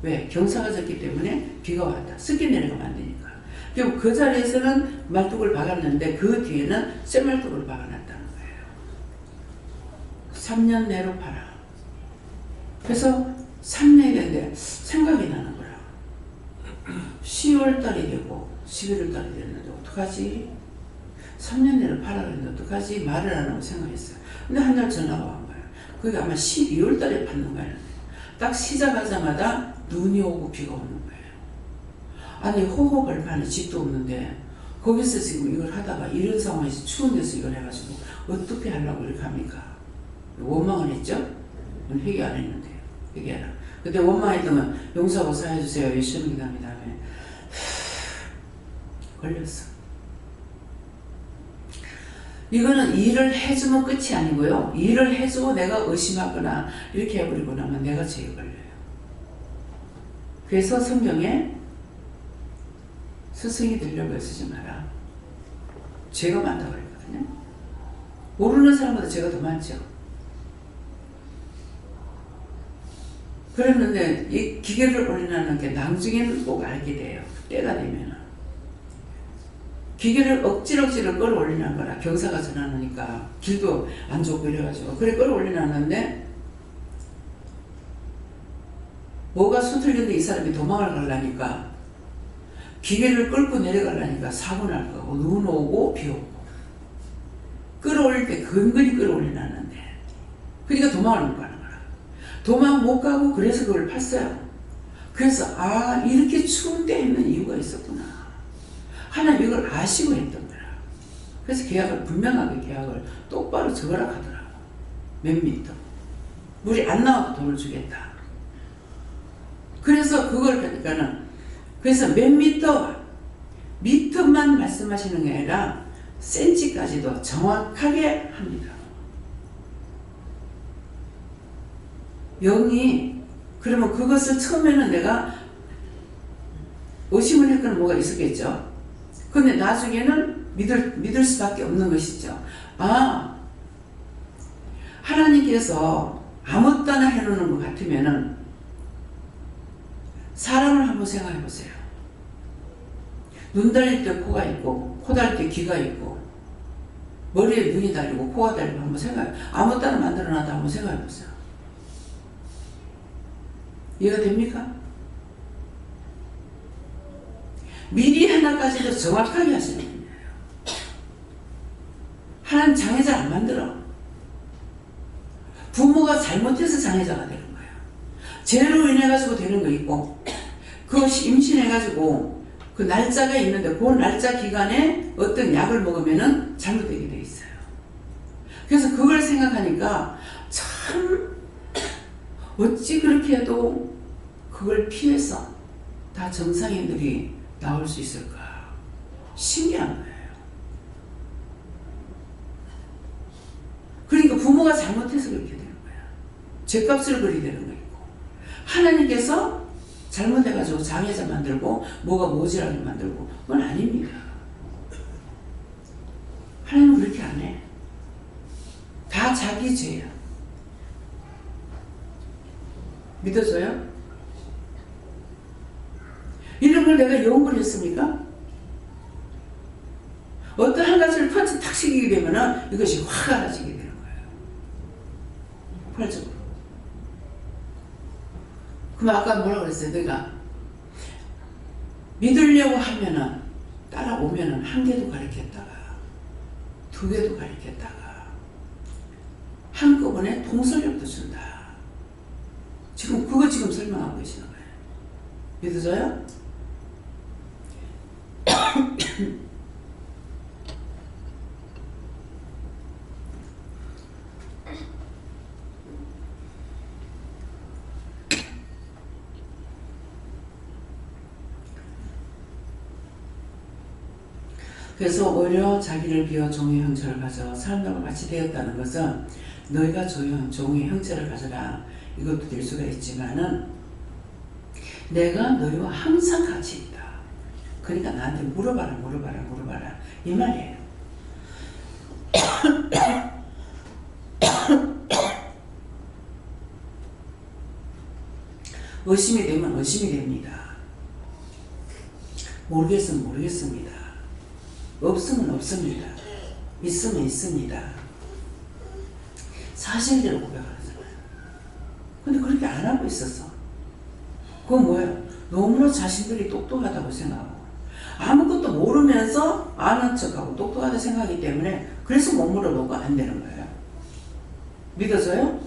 왜? 경사가 졌기 때문에 비가 왔다. 습기 내려가면 안 되니까. 그리고 그 자리에서는 말뚝을 박았는데 그 뒤에는 쇠말뚝을 박아놨다는 거예요. 3년 내로 팔아. 그래서 3년이 됐는데 생각이 나는 거라. 10월 달이 되고 11월 달이 됐는데 어떡하지? 3년 내로 팔아 그랬는데 어떡하지? 말을 안 하고 생각했어요. 근데 한 날 전화가 온 거예요. 그게 아마 12월 달에 받는 거예요. 딱 시작하자마자 눈이 오고 비가 오는 거예요. 아니 호흡 얼마나 집도 없는데 거기서 지금 이걸 하다가 이런 상황에서 추운 데서 이걸 해가지고 어떻게 하려고 이렇게 합니까? 원망을 했죠? 회개 안 했는데요. 회개하라. 그때 원망했더니 용서하고 사해주세요. 열심히 기도합니다. 다음에 걸렸어. 이거는 일을 해주면 끝이 아니고요. 일을 해주고 내가 의심하거나 이렇게 해버리고 나면 내가 죄에 걸려요. 그래서 성경에 스승이 되려고 애쓰지 마라. 죄가 많다고 그랬거든요. 모르는 사람보다 죄가 더 많죠. 그랬는데 이 기계를 올리라는 게 나중에는 꼭 알게 돼요. 때가 되면. 기계를 억지로 끌어올리는 거라. 경사가 전환하니까 길도 안 좋고 이래가지고 그래 끌어올리놨는데 뭐가 수틀린데 이 사람이 도망을 가려니까 기계를 끌고 내려가려니까 사고 날 거고 눈 오고 비 오고 끌어올릴 때 근근히 끌어올려놨는데 그러니까 도망을 못 가는 거라. 도망 못 가고 그래서 그걸 팠어요. 그래서 이렇게 추운데 했는 이유가 있었구나. 하나님 이걸 아시고 했던 거라. 그래서 계약을 분명하게 계약을 똑바로 적으라 하더라고. 몇 미터. 물이 안 나와도 돈을 주겠다. 그래서 그걸 하니까는 그래서 몇 미터만 말씀하시는 게 아니라 센치까지도 정확하게 합니다. 영이 그러면 그것을 처음에는 내가 의심을 했거나 뭐가 있었겠죠. 근데 나중에는 믿을 수밖에 없는 것이죠. 하나님께서 아무 때나 해놓는 것 같으면은 사람을 한번 생각해 보세요. 눈 달릴 때 코가 있고, 코 달릴 때 귀가 있고, 머리에 눈이 달리고, 코가 달리고 한번 생각해. 아무 때나 만들어놔도 한번 생각해 보세요. 이해가 됩니까? 미리 하나까지도 정확하게 하시는 분이에요. 하나님 장애자 안 만들어. 부모가 잘못해서 장애자가 되는 거예요. 죄로 인해가지고 되는 거 있고, 그것이 임신해가지고 그 날짜가 있는데 그 날짜 기간에 어떤 약을 먹으면은 잘못되게 돼 있어요. 그래서 그걸 생각하니까 참 어찌 그렇게 해도 그걸 피해서 다 정상인들이 나올 수 있을까? 신기한 거예요. 그러니까 부모가 잘못해서 그렇게 되는 거야. 죄값을 그리 되는 거 있고 하나님께서 잘못해가지고 장애자 만들고 뭐가 모질하게 만들고 그건 아닙니다. 하나님은 그렇게 안 해. 다 자기 죄야. 믿어져요? 이런 걸 내가 연구를 했습니까? 어떤 한 가지를 펀치 탁 시키게 되면은 이것이 확 알아지게 되는 거예요. 폭발적으로. 그럼 아까 뭐라고 그랬어요? 내가 믿으려고 하면은 따라오면은 한 개도 가르쳤다가 두 개도 가르쳤다가 한꺼번에 통솔력도 준다. 지금 그거 지금 설명하고 계시는 거예요. 믿어져요? 그래서 오히려 자기를 비워 종의 형체를 가져 사람들과 같이 되었다는 것은 너희가 종의 형체를 가져라 이것도 될 수가 있지만은 내가 너희와 항상 같이 있다. 그러니까 나한테 물어봐라 이 말이에요. 의심이 되면 의심이 됩니다. 모르겠으면 모르겠습니다. 없으면 없습니다. 있으면 있습니다. 사실대로 고백하잖아요. 근데 그렇게 안 하고 있었어. 그건 뭐예요? 너무나 자신들이 똑똑하다고 생각하고 아무것도 모르면서 아는 척하고 똑똑하다 생각하기 때문에 그래서 못 물어보고 안 되는 거예요. 믿어져요?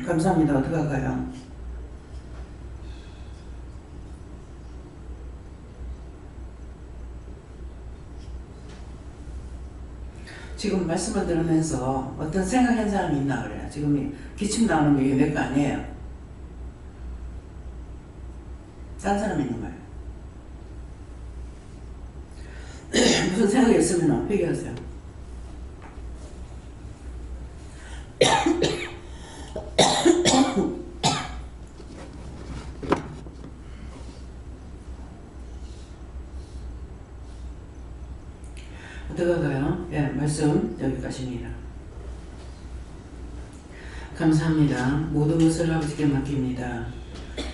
감사합니다. 어떡할까요? 지금 말씀을 들으면서 어떤 생각한 사람이 있나 그래요. 지금 기침 나오는 게 내 거 아니에요. 딴 사람이 있는 거예요. 무슨 생각이 있으면 회개하세요. 어떡할까요? 예, 말씀 여기까지입니다. 감사합니다. 모든 것을 아버지께 맡깁니다.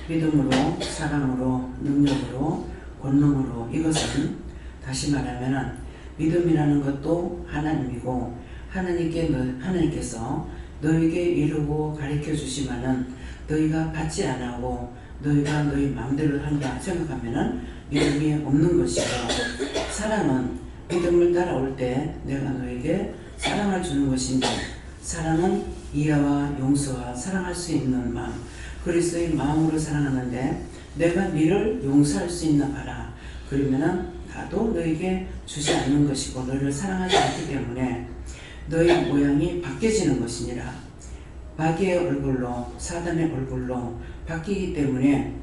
믿음으로, 사랑으로, 능력으로, 권능으로 이것은 다시 말하면 믿음이라는 것도 하나님이고 하나님께서 너에게 이루고 가르쳐 주시면은 너희가 받지 않고 너희가 너희 마음대로 한다 생각하면은 믿음이 없는 것이고 사랑은 믿음을 따라올 때 내가 너에게 사랑을 주는 것인데 사랑은 이해와 용서와 사랑할 수 있는 마음 그리스도의 마음으로 사랑하는데 내가 너를 용서할 수 있나 봐라. 그러면은 나도 너에게 주지 않는 것이고 너를 사랑하지 않기 때문에 너의 모양이 바뀌어지는 것이니라. 마귀의 얼굴로 사단의 얼굴로 바뀌기 때문에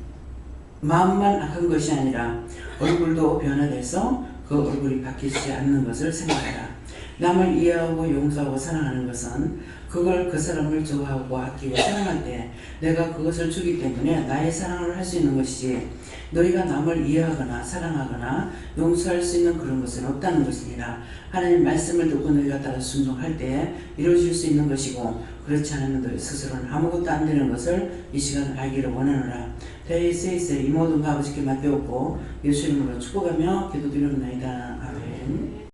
마음만 악한 것이 아니라 얼굴도 변화돼서 그 얼굴이 바뀌지 않는 것을 생각하라. 남을 이해하고 용서하고 사랑하는 것은 그걸 그 사람을 좋아하고 아끼고 사랑할 때 내가 그것을 주기 때문에 나의 사랑을 할 수 있는 것이지 너희가 남을 이해하거나 사랑하거나 용서할 수 있는 그런 것은 없다는 것입니다. 하나님 말씀을 듣고 너희가 따라 순종할 때 이루어질 수 있는 것이고 그렇지 않으면 너희 스스로는 아무것도 안 되는 것을 이 시간 알기를 원하노라. 대세이세 이 모든 거 아버지께 맡겨오고 예수 이름으로 축복하며 기도드리옵나이다.